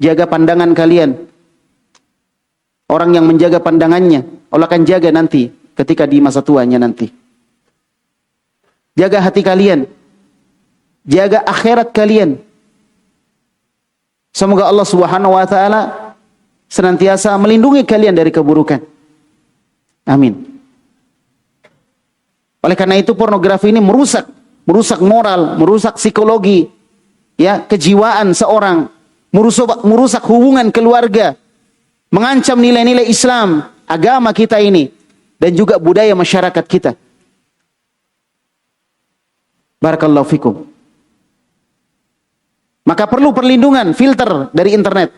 Jaga pandangan kalian. Orang yang menjaga pandangannya, Allah akan jaga nanti ketika di masa tuanya nanti. Jaga hati kalian. Jaga akhirat kalian. Semoga Allah Subhanahu wa taala senantiasa melindungi kalian dari keburukan. Amin. Oleh karena itu pornografi ini merusak moral, merusak psikologi, ya, kejiwaan seorang, merusak hubungan keluarga, mengancam nilai-nilai Islam, agama kita ini, dan juga budaya masyarakat kita. Barakallahu fikum. Maka perlu perlindungan, filter dari internet.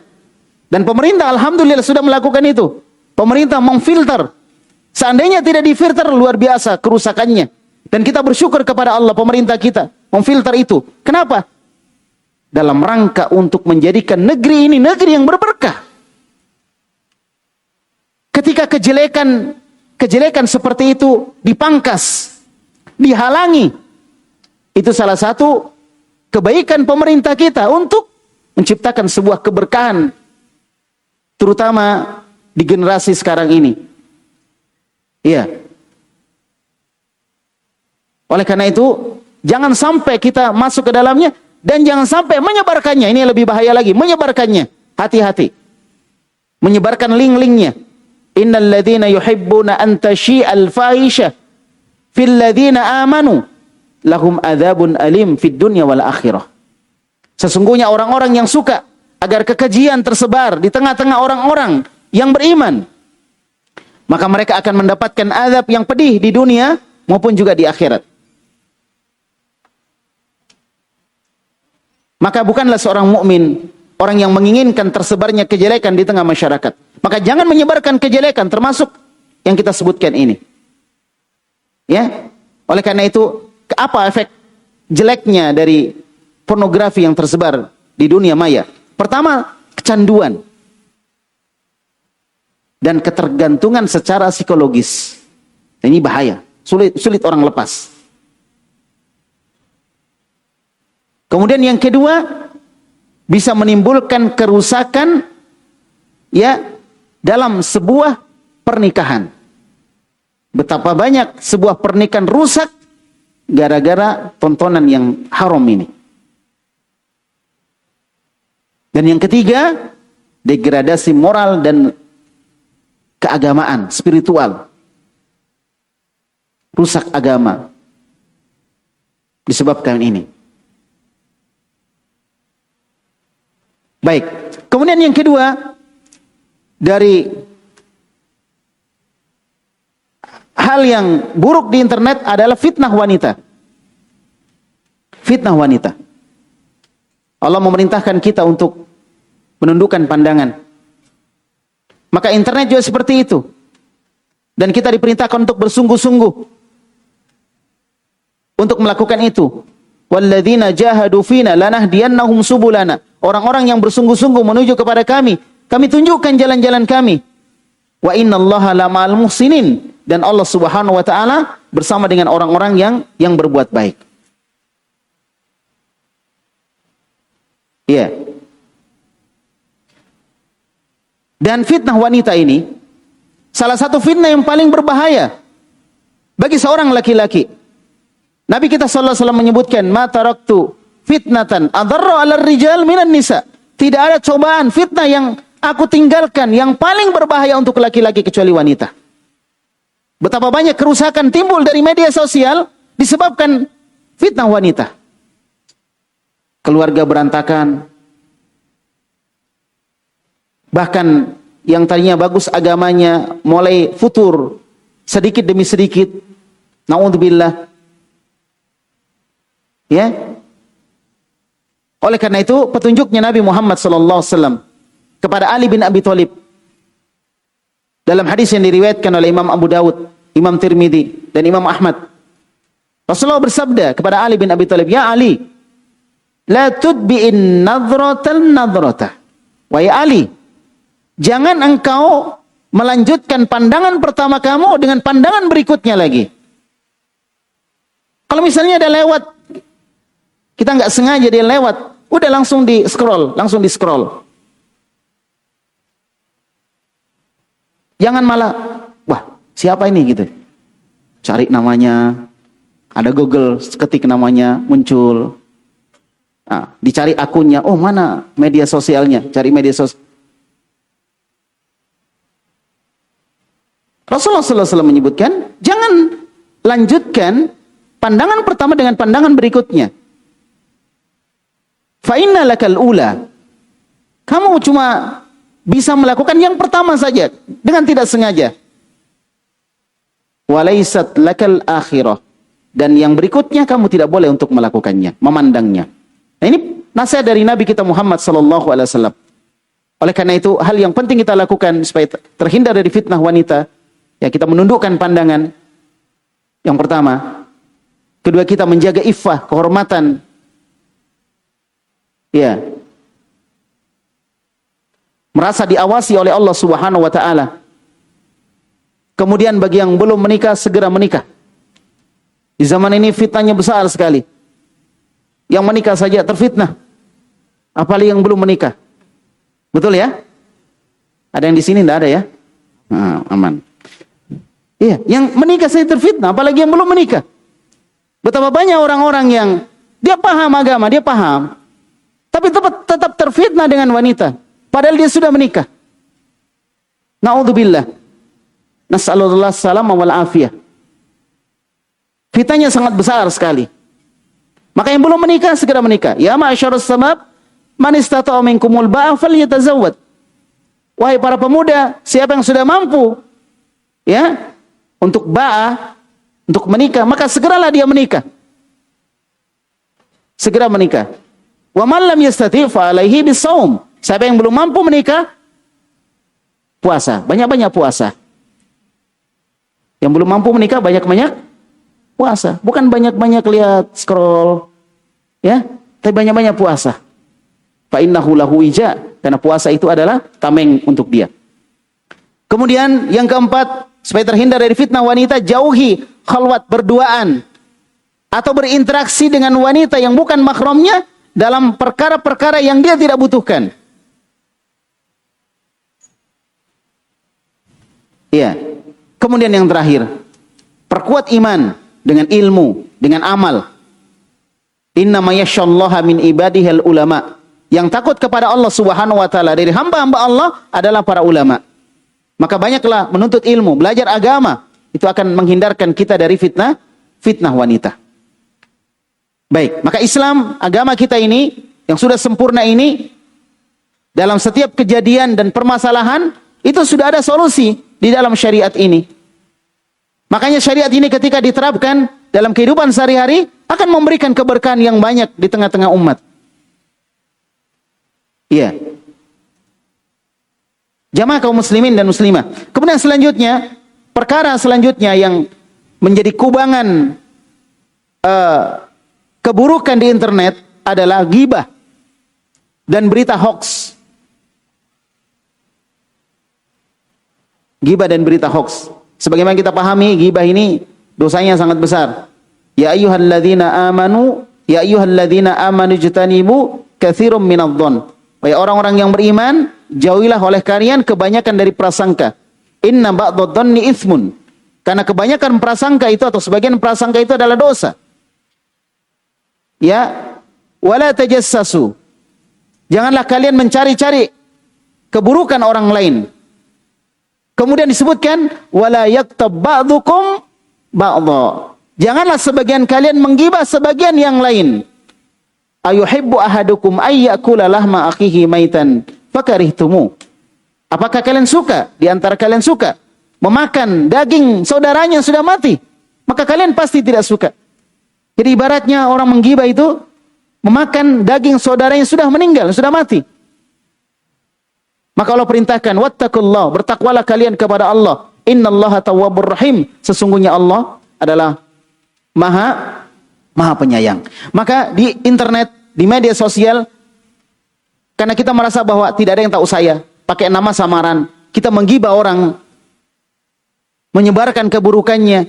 Dan pemerintah alhamdulillah sudah melakukan itu. Pemerintah memfilter. Seandainya tidak difilter, luar biasa kerusakannya. Dan kita bersyukur kepada Allah, pemerintah kita memfilter itu. Kenapa? Dalam rangka untuk menjadikan negeri ini negeri yang berberkah. Ketika kejelekan seperti itu dipangkas, dihalangi, itu salah satu kebaikan pemerintah kita untuk menciptakan sebuah keberkahan, terutama di generasi sekarang ini. Iya. Oleh karena itu, jangan sampai kita masuk ke dalamnya dan jangan sampai menyebarkannya. Ini lebih bahaya lagi, menyebarkannya. Hati-hati. Menyebarkan link-linknya. Innal ladzina yuhibbuna an tashi'al fahisha fil ladzina amanu lahum adzabun alim fid dunya wal akhirah. Sesungguhnya orang-orang yang suka agar kekejian tersebar di tengah-tengah orang-orang yang beriman, maka mereka akan mendapatkan azab yang pedih di dunia maupun juga di akhirat. Maka bukanlah seorang mukmin orang yang menginginkan tersebarnya kejelekan di tengah masyarakat. Maka jangan menyebarkan kejelekan, termasuk yang kita sebutkan ini. Ya, oleh karena itu, apa efek jeleknya dari pornografi yang tersebar di dunia maya? Pertama, kecanduan dan ketergantungan secara psikologis. Ini bahaya, sulit orang lepas. Kemudian yang kedua, bisa menimbulkan kerusakan ya dalam sebuah pernikahan. Betapa banyak sebuah pernikahan rusak gara-gara tontonan yang haram ini. Dan yang ketiga, degradasi moral dan keagamaan, spiritual. Rusak agama disebabkan ini. Baik, kemudian yang kedua, dari hal yang buruk di internet adalah fitnah wanita. Fitnah wanita. Allah memerintahkan kita untuk menundukkan pandangan. Maka internet juga seperti itu. Dan kita diperintahkan untuk bersungguh-sungguh untuk melakukan itu. Walladzina jahadu fina lanahdiyannahum subulana. Orang-orang yang bersungguh-sungguh menuju kepada kami tunjukkan jalan-jalan kami. Wa innallaha lama'al muhsinin. Dan Allah Subhanahu wa taala bersama dengan orang-orang yang berbuat baik. Iya. Dan fitnah wanita ini salah satu fitnah yang paling berbahaya bagi seorang laki-laki. Nabi kita sallallahu alaihi wasallam menyebutkan, "Ma taraktu fitnatan adarra 'alal rijal minan nisa." Tidak ada cobaan fitnah yang aku tinggalkan yang paling berbahaya untuk laki-laki kecuali wanita. Betapa banyak kerusakan timbul dari media sosial disebabkan fitnah wanita. Keluarga berantakan. Bahkan yang tadinya bagus agamanya mulai futur sedikit demi sedikit. Na'udzubillah. Ya. Oleh karena itu petunjuknya Nabi Muhammad SAW kepada Ali bin Abi Thalib dalam hadis yang diriwayatkan oleh Imam Abu Dawud, Imam Tirmidzi dan Imam Ahmad. Rasulullah bersabda kepada Ali bin Abi Thalib, "Ya Ali, la tudbi'in nadhratan nadhrata." Wahai Ali, jangan engkau melanjutkan pandangan pertama kamu dengan pandangan berikutnya lagi. Kalau misalnya ada lewat, kita nggak sengaja dia lewat, udah langsung di scroll. Jangan malah, wah siapa ini gitu. Cari namanya, ada Google, ketik namanya, muncul. Nah, dicari akunnya, oh mana media sosialnya, cari media sosial. Rasulullah SAW menyebutkan, jangan lanjutkan pandangan pertama dengan pandangan berikutnya. Fa inna lakal ula. Kamu cuma bisa melakukan yang pertama saja dengan tidak sengaja. Walaisat lakal akhirah. Dan yang berikutnya kamu tidak boleh untuk melakukannya, memandangnya. Nah, ini nasihat dari Nabi kita Muhammad SAW. Oleh karena itu, hal yang penting kita lakukan supaya terhindar dari fitnah wanita, ya kita menundukkan pandangan. Yang pertama. Kedua, kita menjaga iffah, kehormatan. Ya. Merasa diawasi oleh Allah Subhanahu wa taala. Kemudian bagi yang belum menikah, segera menikah. Di zaman ini fitnahnya besar sekali. Yang menikah saja terfitnah. Apalagi yang belum menikah. Betul ya? Ada yang di sini enggak ada ya? Nah, aman. Iya, yang menikah saja terfitnah, apalagi yang belum menikah. Betapa banyak orang-orang yang dia paham agama, dia paham, tapi tetap terfitnah dengan wanita. Padahal dia sudah menikah. Na'udzubillah. Nas'alullah salam wal afiyah. Fitnahnya sangat besar sekali. Maka yang belum menikah, segera menikah. Ya ma'asyarus samab, man istata'a minkumul ba'a falyatazawwad. Wahai para pemuda, siapa yang sudah mampu ya untuk ba'a, untuk menikah, maka segeralah dia menikah. Segera menikah. Wa man lam yastati' fa alaihi bisawm. Siapa yang belum mampu menikah, puasa, banyak-banyak puasa. Yang belum mampu menikah, banyak-banyak puasa. Bukan banyak-banyak lihat scroll, ya, tapi banyak-banyak puasa. Fa innahu lahu ija, karena puasa itu adalah tameng untuk dia. Kemudian yang keempat, supaya terhindar dari fitnah wanita, jauhi khalwat berduaan atau berinteraksi dengan wanita yang bukan mahramnya dalam perkara-perkara yang dia tidak butuhkan. Iya. Kemudian yang terakhir, Perkuat iman dengan ilmu, dengan amal. Innama yakhsyallaha min ibadihil ulama. Yang takut kepada Allah Subhanahu wa taala dari hamba-hamba Allah adalah para ulama. Maka banyaklah menuntut ilmu, belajar agama. Itu akan menghindarkan kita dari fitnah wanita. Baik, maka Islam, agama kita ini yang sudah sempurna ini, dalam setiap kejadian dan permasalahan itu sudah ada solusi di dalam syariat ini. Makanya syariat ini ketika diterapkan dalam kehidupan sehari-hari akan memberikan keberkahan yang banyak di tengah-tengah umat. Iya. Jamaah kaum muslimin dan muslimah. Kemudian selanjutnya, perkara selanjutnya yang menjadi kubangan keburukan di internet adalah ghibah dan berita hoax. Ghibah dan berita hoax. Sebagaimana kita pahami, ghibah ini dosanya sangat besar. Ya ayyuhalladzina amanu jtanibu katsirum minadh-dhon. Wahai orang-orang yang beriman, jauhilah oleh kalian kebanyakan dari prasangka. Inna ba'dadh-dhanni itsmun. Karena kebanyakan prasangka itu atau sebagian prasangka itu adalah dosa. Ya, wala tajassasu. Janganlah kalian mencari-cari keburukan orang lain. Kemudian disebutkan wala yaktab ba'dukum ba'dha. Janganlah sebagian kalian menggibah sebagian yang lain. Ayuhibbu ahadukum ayyakula lahma akhihi maitan fakarihtumu. Apakah kalian suka, di antara kalian suka memakan daging saudaranya yang sudah mati? Maka kalian pasti tidak suka. Jadi ibaratnya orang menggibah itu memakan daging saudaranya yang sudah meninggal, sudah mati. Maka Allah perintahkan, wattaqullah, bertakwalah kalian kepada Allah. Innallaha tawwabur rahim. Sesungguhnya Allah adalah maha penyayang. Maka di internet, di media sosial, karena kita merasa bahwa tidak ada yang tahu saya, pakai nama samaran, kita menggibah orang, menyebarkan keburukannya,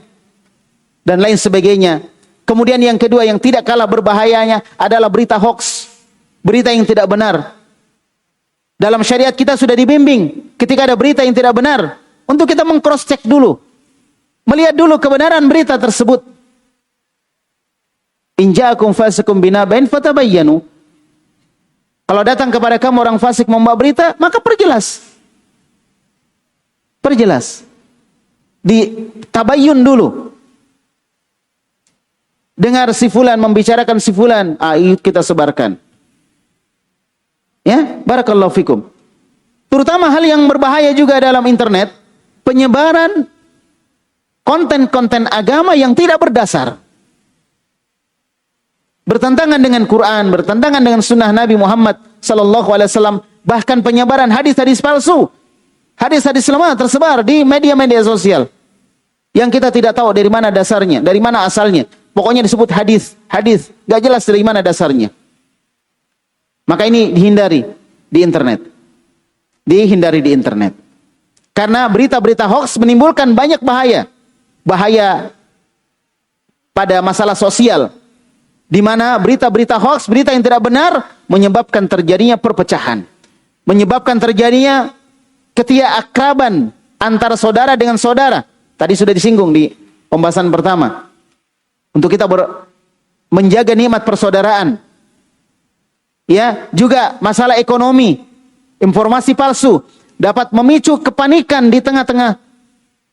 dan lain sebagainya. Kemudian yang kedua yang tidak kalah berbahayanya adalah berita hoax, berita yang tidak benar. Dalam syariat kita sudah dibimbing ketika ada berita yang tidak benar untuk kita meng-cross check dulu, melihat dulu kebenaran berita tersebut. In ja'akum fasiqun binaba'in fatabayyanu. Kalau datang kepada kamu orang fasik membawa berita, maka perjelas. Perjelas. Ditabayyun dulu. Dengar si fulan membicarakan si fulan, ayo kita sebarkan. Ya, barakallahu fikum. Terutama hal yang berbahaya juga dalam internet, penyebaran konten-konten agama yang tidak berdasar. Bertentangan dengan Quran, bertentangan dengan sunnah Nabi Muhammad sallallahu alaihi wasallam, bahkan penyebaran hadis-hadis palsu. Hadis-hadis lemah tersebar di media-media sosial. Yang kita tidak tahu dari mana dasarnya, dari mana asalnya. Pokoknya disebut hadis, gak jelas dari mana dasarnya. Maka ini dihindari di internet. Dihindari di internet. Karena berita-berita hoax menimbulkan banyak bahaya. Bahaya pada masalah sosial. Di mana berita-berita hoax, berita yang tidak benar, menyebabkan terjadinya perpecahan. Menyebabkan terjadinya ketiadakraban antara saudara dengan saudara. Tadi sudah disinggung di pembahasan pertama. Untuk kita menjaga nikmat persaudaraan. Ya, juga masalah ekonomi, informasi palsu dapat memicu kepanikan di tengah-tengah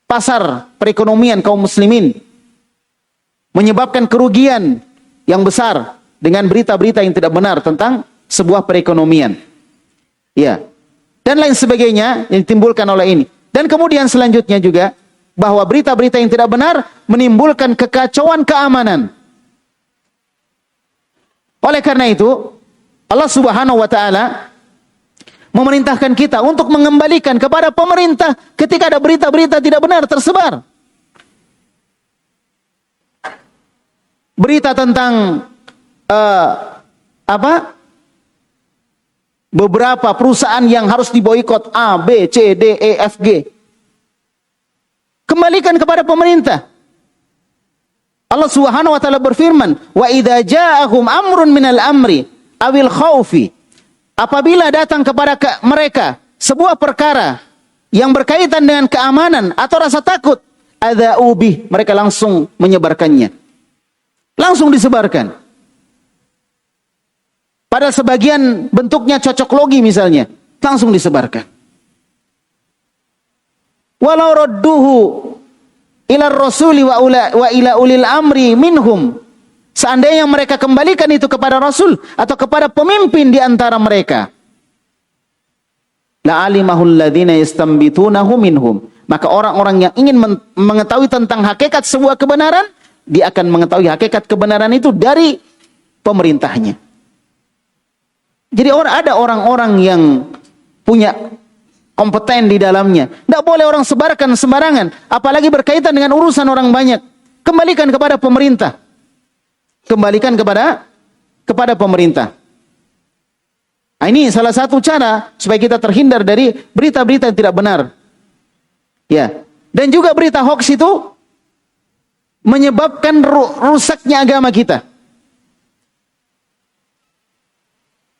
pasar perekonomian kaum muslimin, menyebabkan kerugian yang besar dengan berita-berita yang tidak benar tentang sebuah perekonomian. Ya, dan lain sebagainya yang ditimbulkan oleh ini. Dan kemudian selanjutnya juga bahwa berita-berita yang tidak benar menimbulkan kekacauan keamanan. Oleh karena itu, Allah Subhanahu wa taala memerintahkan kita untuk mengembalikan kepada pemerintah ketika ada berita-berita tidak benar tersebar. Berita tentang beberapa perusahaan yang harus diboikot A, B, C, D, E, F, G. Kembalikan kepada pemerintah. Allah Subhanahu wa taala berfirman, "Wa idza ja'ahum amrun minal amri awil khaufi." Apabila datang kepada mereka sebuah perkara yang berkaitan dengan keamanan atau rasa takut, adza'u bih, mereka langsung menyebarkannya. Langsung disebarkan. Pada sebagian bentuknya cocok logi misalnya, langsung disebarkan. Walau radduhu ila rasuli wa ila ulil amri minhum. Seandainya mereka kembalikan itu kepada Rasul atau kepada pemimpin di antara mereka, la alimahul ladzina yastambitunahu minhum. Maka orang-orang yang ingin mengetahui tentang hakikat sebuah kebenaran, dia akan mengetahui hakikat kebenaran itu dari pemerintahnya. Jadi ada orang-orang yang punya kompeten di dalamnya. Tidak boleh orang sebarkan sembarangan, apalagi berkaitan dengan urusan orang banyak. Kembalikan kepada pemerintah. Kembalikan kepada pemerintah. Nah, ini salah satu cara supaya kita terhindar dari berita-berita yang tidak benar. Ya. Dan juga berita hoax itu menyebabkan rusaknya agama kita.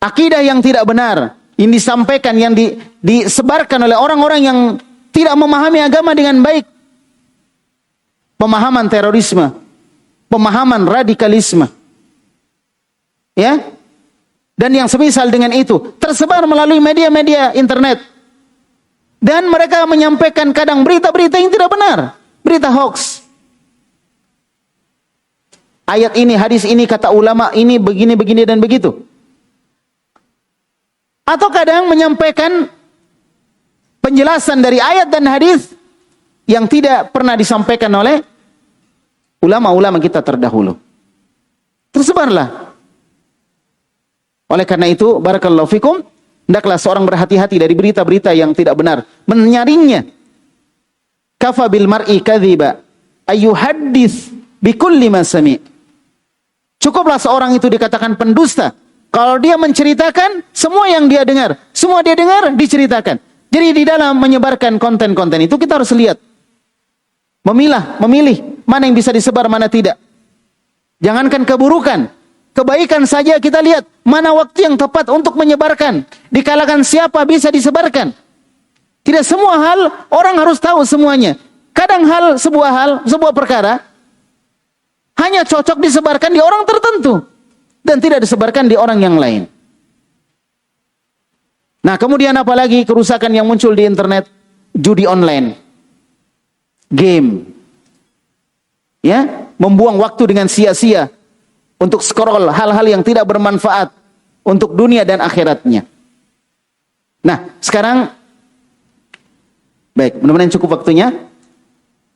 Akidah yang tidak benar yang disampaikan, yang disebarkan oleh orang-orang yang tidak memahami agama dengan baik. Pemahaman terorisme, pemahaman radikalisme. Ya? Dan yang semisal dengan itu tersebar melalui media-media internet. Dan mereka menyampaikan kadang berita-berita yang tidak benar, berita hoax. Ayat ini, hadis ini, kata ulama ini, begini dan begitu. Atau kadang menyampaikan penjelasan dari ayat dan hadis yang tidak pernah disampaikan oleh ulama-ulama kita terdahulu. Tersebarlah. Oleh karena itu, barakallahu fikum, hendaklah seorang berhati-hati dari berita-berita yang tidak benar, menyaringnya. Kafa bil mar'i kadhiba ayyuhaddits bikulli ma sami'. Cukuplah seorang itu dikatakan pendusta kalau dia menceritakan semua yang dia dengar. Semua dia dengar diceritakan. Jadi di dalam menyebarkan konten-konten itu kita harus lihat. Memilih mana yang bisa disebar, mana tidak. Jangankan keburukan, kebaikan saja kita lihat mana waktu yang tepat untuk menyebarkan. Di kalangan siapa bisa disebarkan. Tidak semua hal orang harus tahu semuanya. Kadang sebuah perkara hanya cocok disebarkan di orang tertentu dan tidak disebarkan di orang yang lain. Nah, kemudian apalagi kerusakan yang muncul di internet, judi online, game, ya, membuang waktu dengan sia-sia untuk scroll hal-hal yang tidak bermanfaat untuk dunia dan akhiratnya. Nah, sekarang, baik, mudah-mudahan cukup waktunya.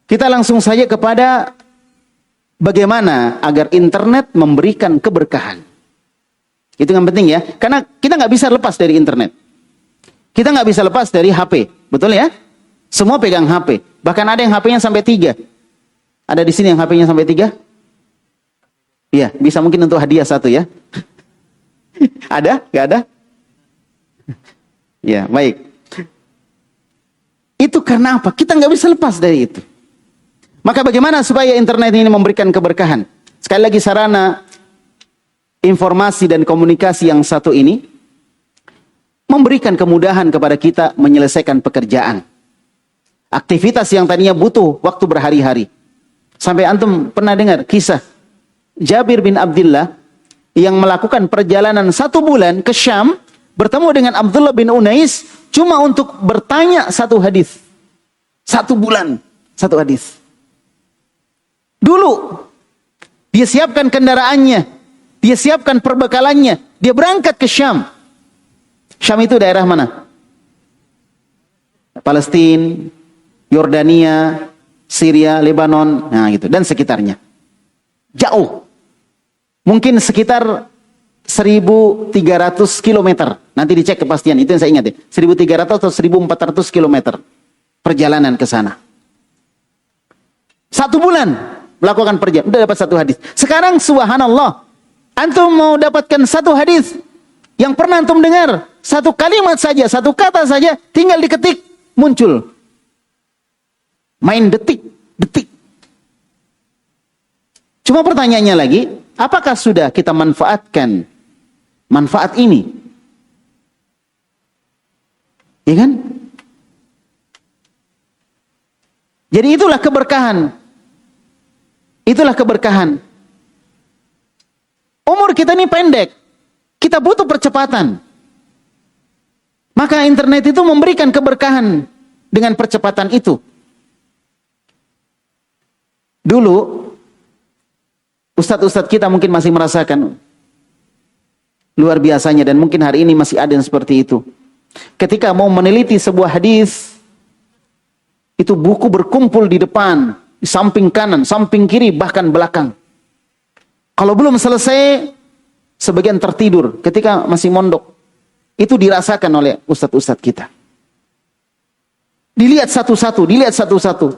Kita langsung saja kepada bagaimana agar internet memberikan keberkahan. Itu yang penting ya, karena kita nggak bisa lepas dari internet. Kita nggak bisa lepas dari HP, betul ya? Semua pegang HP. Bahkan ada yang HP-nya sampai 3. Ada di sini yang HP-nya sampai 3? Iya, bisa mungkin untuk hadiah 1 ya. Ada? Nggak ada? Ya, baik. Itu karena apa? Kita nggak bisa lepas dari itu. Maka bagaimana supaya internet ini memberikan keberkahan? Sekali lagi, sarana informasi dan komunikasi yang satu ini memberikan kemudahan kepada kita menyelesaikan pekerjaan. Aktivitas yang tadinya butuh waktu berhari-hari. Sampai antum pernah dengar kisah Jabir bin Abdullah yang melakukan perjalanan 1 bulan ke Syam, bertemu dengan Abdullah bin Unais cuma untuk bertanya 1 hadis. 1 bulan, 1 hadis. Dulu dia siapkan kendaraannya, dia siapkan perbekalannya, dia berangkat ke Syam. Syam itu daerah mana? Palestina, Yordania, Syria, Lebanon, nah gitu, dan sekitarnya. Jauh. Mungkin sekitar 1.300 km. Nanti dicek kepastian, itu yang saya ingat ya. 1.300 atau 1.400 km perjalanan ke sana. 1 bulan melakukan perjalanan, udah dapat 1 hadis. Sekarang subhanallah, antum mau dapatkan 1 hadis yang pernah antum dengar, 1 kalimat saja, 1 kata saja, tinggal diketik, muncul. Main detik. Cuma pertanyaannya lagi, apakah sudah kita manfaatkan manfaat ini? Ya kan? Jadi itulah keberkahan. Itulah keberkahan. Umur kita ini pendek. Kita butuh percepatan. Maka internet itu memberikan keberkahan dengan percepatan itu. Dulu, ustadz-ustadz kita mungkin masih merasakan luar biasanya, dan mungkin hari ini masih ada yang seperti itu. Ketika mau meneliti sebuah hadis, itu buku berkumpul di depan, di samping kanan, samping kiri, bahkan belakang. Kalau belum selesai, sebagian tertidur ketika masih mondok. Itu dirasakan oleh ustadz-ustadz kita. Dilihat satu-satu, dilihat satu-satu.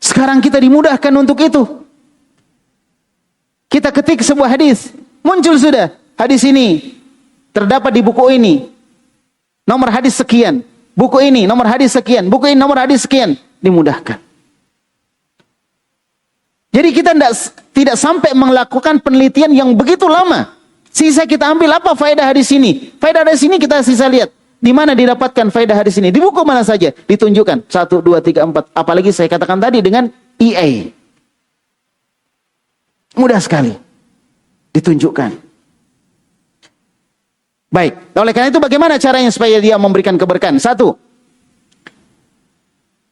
Sekarang kita dimudahkan untuk itu. Kita ketik sebuah hadis, muncul sudah hadis ini terdapat di buku ini, nomor hadis sekian, buku ini nomor hadis sekian, buku ini nomor hadis sekian, dimudahkan. Jadi kita tidak sampai melakukan penelitian yang begitu lama. Sisa kita ambil apa faedah hadis ini? Faedah hadis ini kita sisa lihat. Di mana didapatkan faedah hadis ini? Di buku mana saja? Ditunjukkan. 1, 2, 3, 4. Apalagi saya katakan tadi dengan EA. Mudah sekali. Ditunjukkan. Baik. Oleh karena itu bagaimana caranya supaya dia memberikan keberkahan? 1.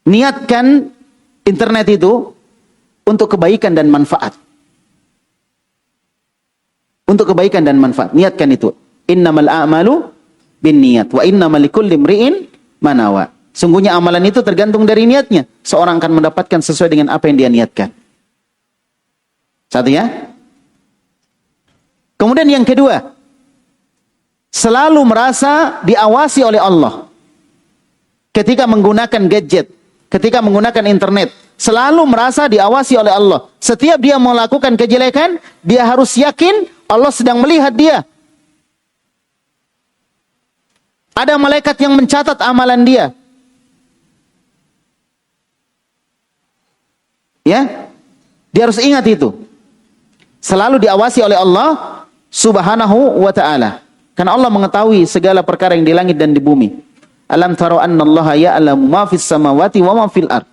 Niatkan internet itu untuk kebaikan dan manfaat. Untuk kebaikan dan manfaat. Niatkan itu. Innamal a'malu bin niat wa innamal likulli imri'in ma nawa. Sungguhnya amalan itu tergantung dari niatnya. Seorang akan mendapatkan sesuai dengan apa yang dia niatkan. Satu ya. Kemudian yang kedua, selalu merasa diawasi oleh Allah. Ketika menggunakan gadget, ketika menggunakan internet, selalu merasa diawasi oleh Allah. Setiap dia melakukan kejelekan, dia harus yakin Allah sedang melihat dia. Ada malaikat yang mencatat amalan dia. Ya, dia harus ingat itu. Selalu diawasi oleh Allah Subhanahu wa ta'ala. Karena Allah mengetahui segala perkara yang di langit dan di bumi. Alam taro annallaha ya'lamu ma fis samawati wa ma fil ard.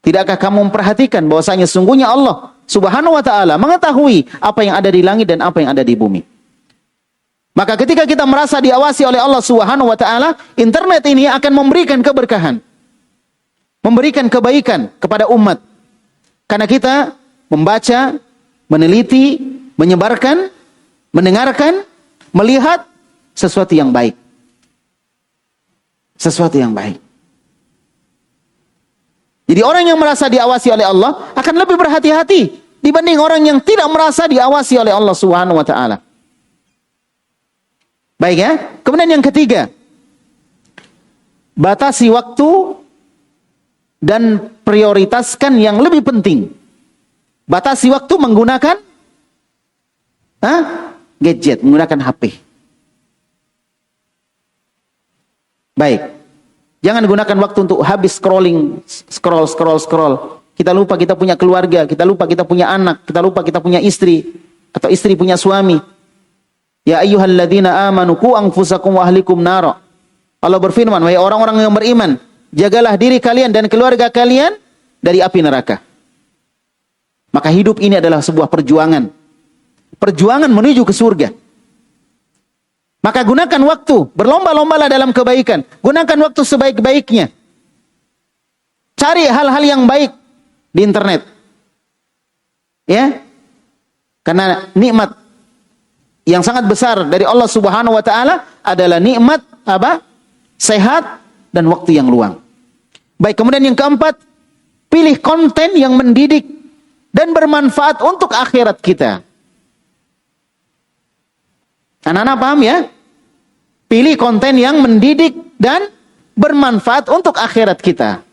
Tidakkah kamu memperhatikan bahwasanya sungguhnya Allah Subhanahu wa ta'ala mengetahui apa yang ada di langit dan apa yang ada di bumi. Maka ketika kita merasa diawasi oleh Allah Subhanahu wa ta'ala, internet ini akan memberikan keberkahan. Memberikan kebaikan kepada umat. Karena kita membaca, meneliti, menyebarkan, mendengarkan, melihat sesuatu yang baik. Sesuatu yang baik. Jadi orang yang merasa diawasi oleh Allah akan lebih berhati-hati dibanding orang yang tidak merasa diawasi oleh Allah Subhanahu wa ta'ala. Baik ya. Kemudian yang ketiga, batasi waktu dan prioritaskan yang lebih penting. Batasi waktu menggunakan gadget, menggunakan HP. Baik. Jangan gunakan waktu untuk habis scroll. Kita lupa kita punya keluarga, kita lupa kita punya anak, kita lupa kita punya istri, atau istri punya suami. Ya ayyuhalladzina amanu qu anfusakum wa ahlikum nara. Allah berfirman, wahai orang-orang yang beriman, jagalah diri kalian dan keluarga kalian dari api neraka. Maka hidup ini adalah sebuah perjuangan. Perjuangan menuju ke surga. Maka gunakan waktu, berlomba-lombalah dalam kebaikan. Gunakan waktu sebaik-baiknya. Cari hal-hal yang baik di internet. Ya. Karena nikmat yang sangat besar dari Allah Subhanahu wa ta'ala adalah nikmat apa? Sehat dan waktu yang luang. Baik, kemudian yang keempat, pilih konten yang mendidik dan bermanfaat untuk akhirat kita. Anak-anak paham ya? Pilih konten yang mendidik dan bermanfaat untuk akhirat kita.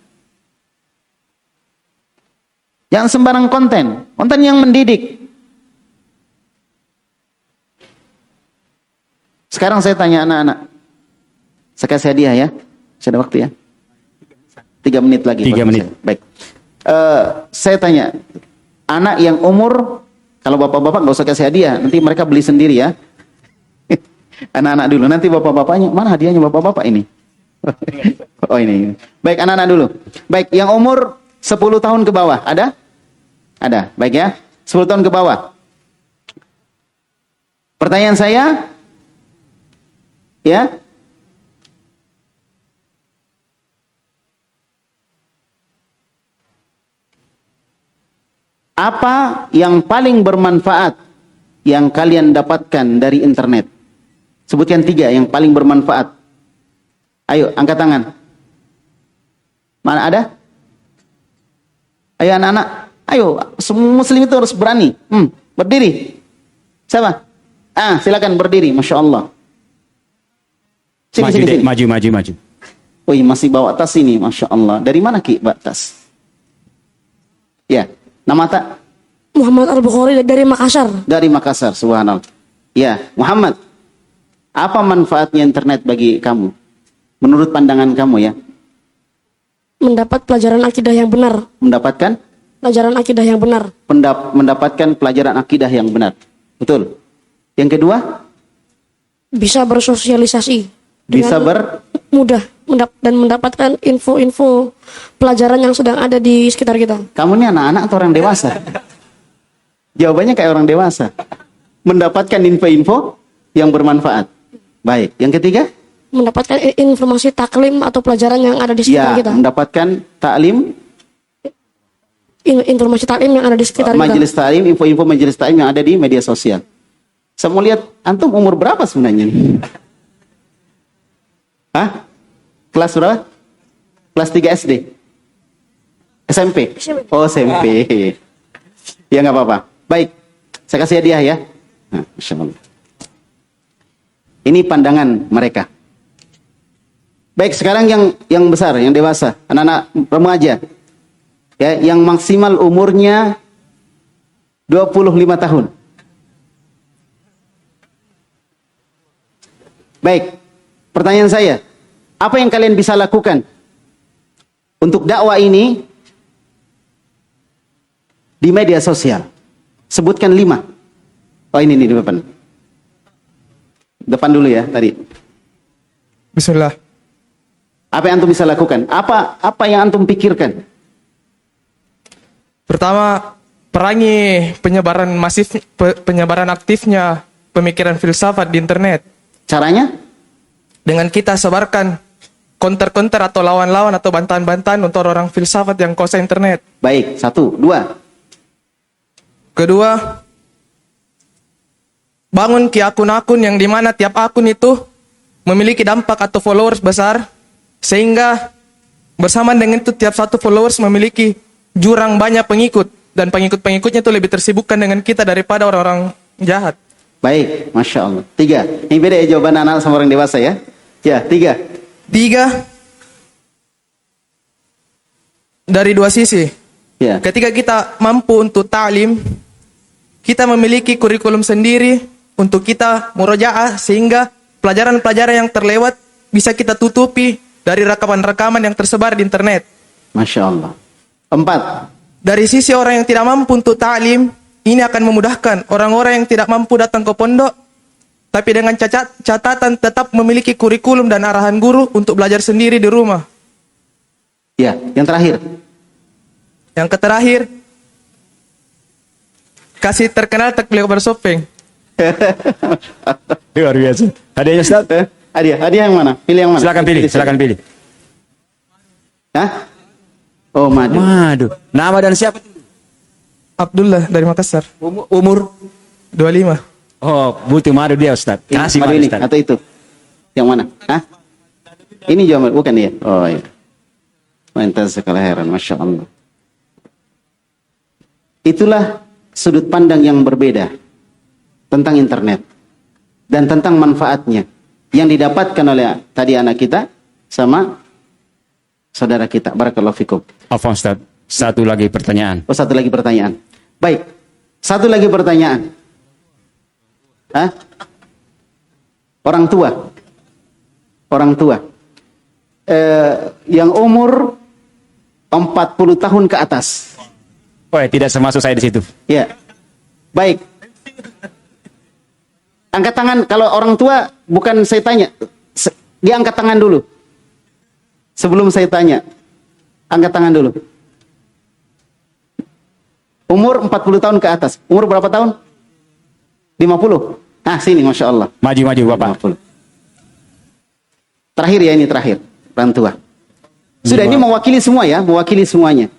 Jangan sembarang konten. Konten yang mendidik. Sekarang saya tanya anak-anak. Saya kasih hadiah ya. Saya ada waktu ya. 3 menit lagi. 3 menit. Baik. Saya tanya. Anak yang umur, kalau bapak-bapak nggak usah kasih hadiah. Nanti mereka beli sendiri ya. Anak-anak dulu. Nanti bapak-bapaknya, mana hadiahnya bapak-bapak ini? Oh ini. Baik, anak-anak dulu. Baik, yang umur 10 tahun ke bawah, ada? Ada. Baik ya. 10 tahun ke bawah. Pertanyaan saya, ya. Apa yang paling bermanfaat yang kalian dapatkan dari internet? Sebutkan 3 yang paling bermanfaat. Ayo, angkat tangan. Mana ada? Ayo anak-anak. Ayo, semua muslim itu harus berani. Berdiri. Siapa? Silakan berdiri. Masya Allah. Sini. Maju. Wih, masih bawa tas ini. Masya Allah. Dari mana Ki, bawa tas? Ya. Nama tak? Muhammad Al-Bukhari dari Makassar. Dari Makassar, subhanallah. Ya, Muhammad. Apa manfaatnya internet bagi kamu? Menurut pandangan kamu ya? Mendapat pelajaran akidah yang benar. Mendapatkan? Pelajaran akidah yang benar. Mendapatkan pelajaran akidah yang benar. Betul. Yang kedua? Bisa bersosialisasi. Bisa mudah dan mendapatkan info-info pelajaran yang sedang ada di sekitar kita. Kamu ini anak-anak atau orang dewasa? Jawabannya kayak orang dewasa. Mendapatkan info-info yang bermanfaat. Baik. Yang ketiga? Mendapatkan informasi taklim atau pelajaran yang ada di sekitar kita. Mendapatkan taklim. Informasi taklim yang ada di sekitar kita. Majelis taklim, info-info majelis taklim yang ada di media sosial. Saya mau lihat, antum umur berapa sebenarnya? Hah? Kelas berapa? Kelas 3 SD? SMP? Oh, SMP. Ya nggak apa-apa. Baik, saya kasih hadiah ya. Nah, Masya Allah. Ini pandangan mereka. Baik, sekarang yang besar, yang dewasa, anak-anak remaja. Ya, yang maksimal umurnya 25 tahun. Baik, pertanyaan saya, apa yang kalian bisa lakukan untuk dakwah ini di media sosial? Sebutkan 5. Oh ini di depan. Depan dulu ya tadi. Bismillah. Apa yang antum bisa lakukan? Apa yang antum pikirkan? Pertama, perangi penyebaran aktifnya pemikiran filsafat di internet. Caranya? Dengan kita sebarkan counter-counter atau lawan-lawan atau bantahan-bantahan untuk orang filsafat yang kuasa internet. Baik, 1, 2. Kedua, bangun akun-akun yang dimana tiap akun itu memiliki dampak atau followers besar, sehingga bersamaan dengan itu tiap satu followers memiliki jurang banyak pengikut, dan pengikut-pengikutnya itu lebih tersibukkan dengan kita daripada orang-orang jahat. Baik, Masya Allah. 3. Ini beda ya jawaban anak sama orang dewasa ya. Ya, 3. 3, dari 2 sisi. Ya. Ketika kita mampu untuk ta'lim, kita memiliki kurikulum sendiri untuk kita murojaah, sehingga pelajaran-pelajaran yang terlewat bisa kita tutupi dari rekaman-rekaman yang tersebar di internet. Masya Allah. 4. Dari sisi orang yang tidak mampu untuk ta'lim, ini akan memudahkan orang-orang yang tidak mampu datang ke pondok, tapi dengan catatan tetap memiliki kurikulum dan arahan guru untuk belajar sendiri di rumah. Ya, yang terakhir. Yang terakhir, kasih terkenal tak beli kabar shopping. Luar biasa. Hadiahnya Ustaz? Hadiah yang mana? Pilih yang mana? Silakan pilih. Hah? Oh, madu. Madu. Nama dan siapa? Abdullah dari Makassar. Umur? 25. Oh, butuh madu dia Ustaz. Kasih madu madu ini Ustaz. atau itu? Yang mana? Hah? Ini jawaban, bukan ya? Oh iya. Mantas sekali heran, Masya Allah. Itulah sudut pandang yang berbeda tentang internet dan tentang manfaatnya yang didapatkan oleh tadi anak kita sama saudara kita. Barakallahu fikum. Afwan Ustaz, satu lagi pertanyaan. Oh, satu lagi pertanyaan. Baik, satu lagi pertanyaan. Hah? Orang tua yang umur 40 tahun ke atas. Oh, tidak termasuk saya di situ. Ya. Baik. Angkat tangan kalau orang tua, bukan saya tanya. Dia angkat tangan dulu. Sebelum saya tanya, angkat tangan dulu. Umur 40 tahun ke atas. Umur berapa tahun? 50. Nah, sini Masya Allah. Maju Bapak. 50. Terakhir ya, ini terakhir. Orang tua. Sudah, ini mewakili semua ya, mewakili semuanya.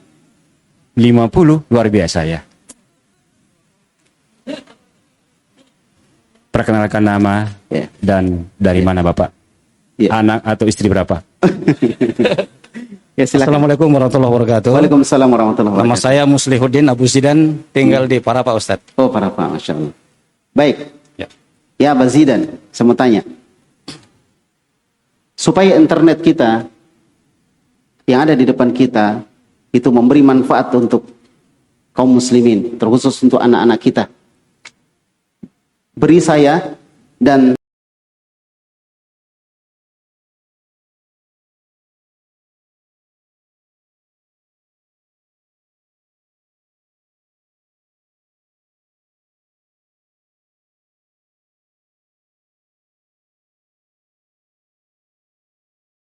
50, luar biasa ya. Perkenalkan nama Ya. dan dari mana Bapak? Ya. Anak atau istri berapa? Ya, silakan. Assalamualaikum warahmatullahi wabarakatuh. Waalaikumsalam warahmatullahi Nama wabarakatuh. saya Muslihuddin Abu Zidan, tinggal di Parapa Ustadz. Oh, para Pak, Masya Allah. Baik. Ya. Ya, Abah Zidan, saya mau tanya. Supaya internet kita yang ada di depan kita itu memberi manfaat untuk kaum muslimin, terkhusus untuk anak-anak kita. Beri saya dan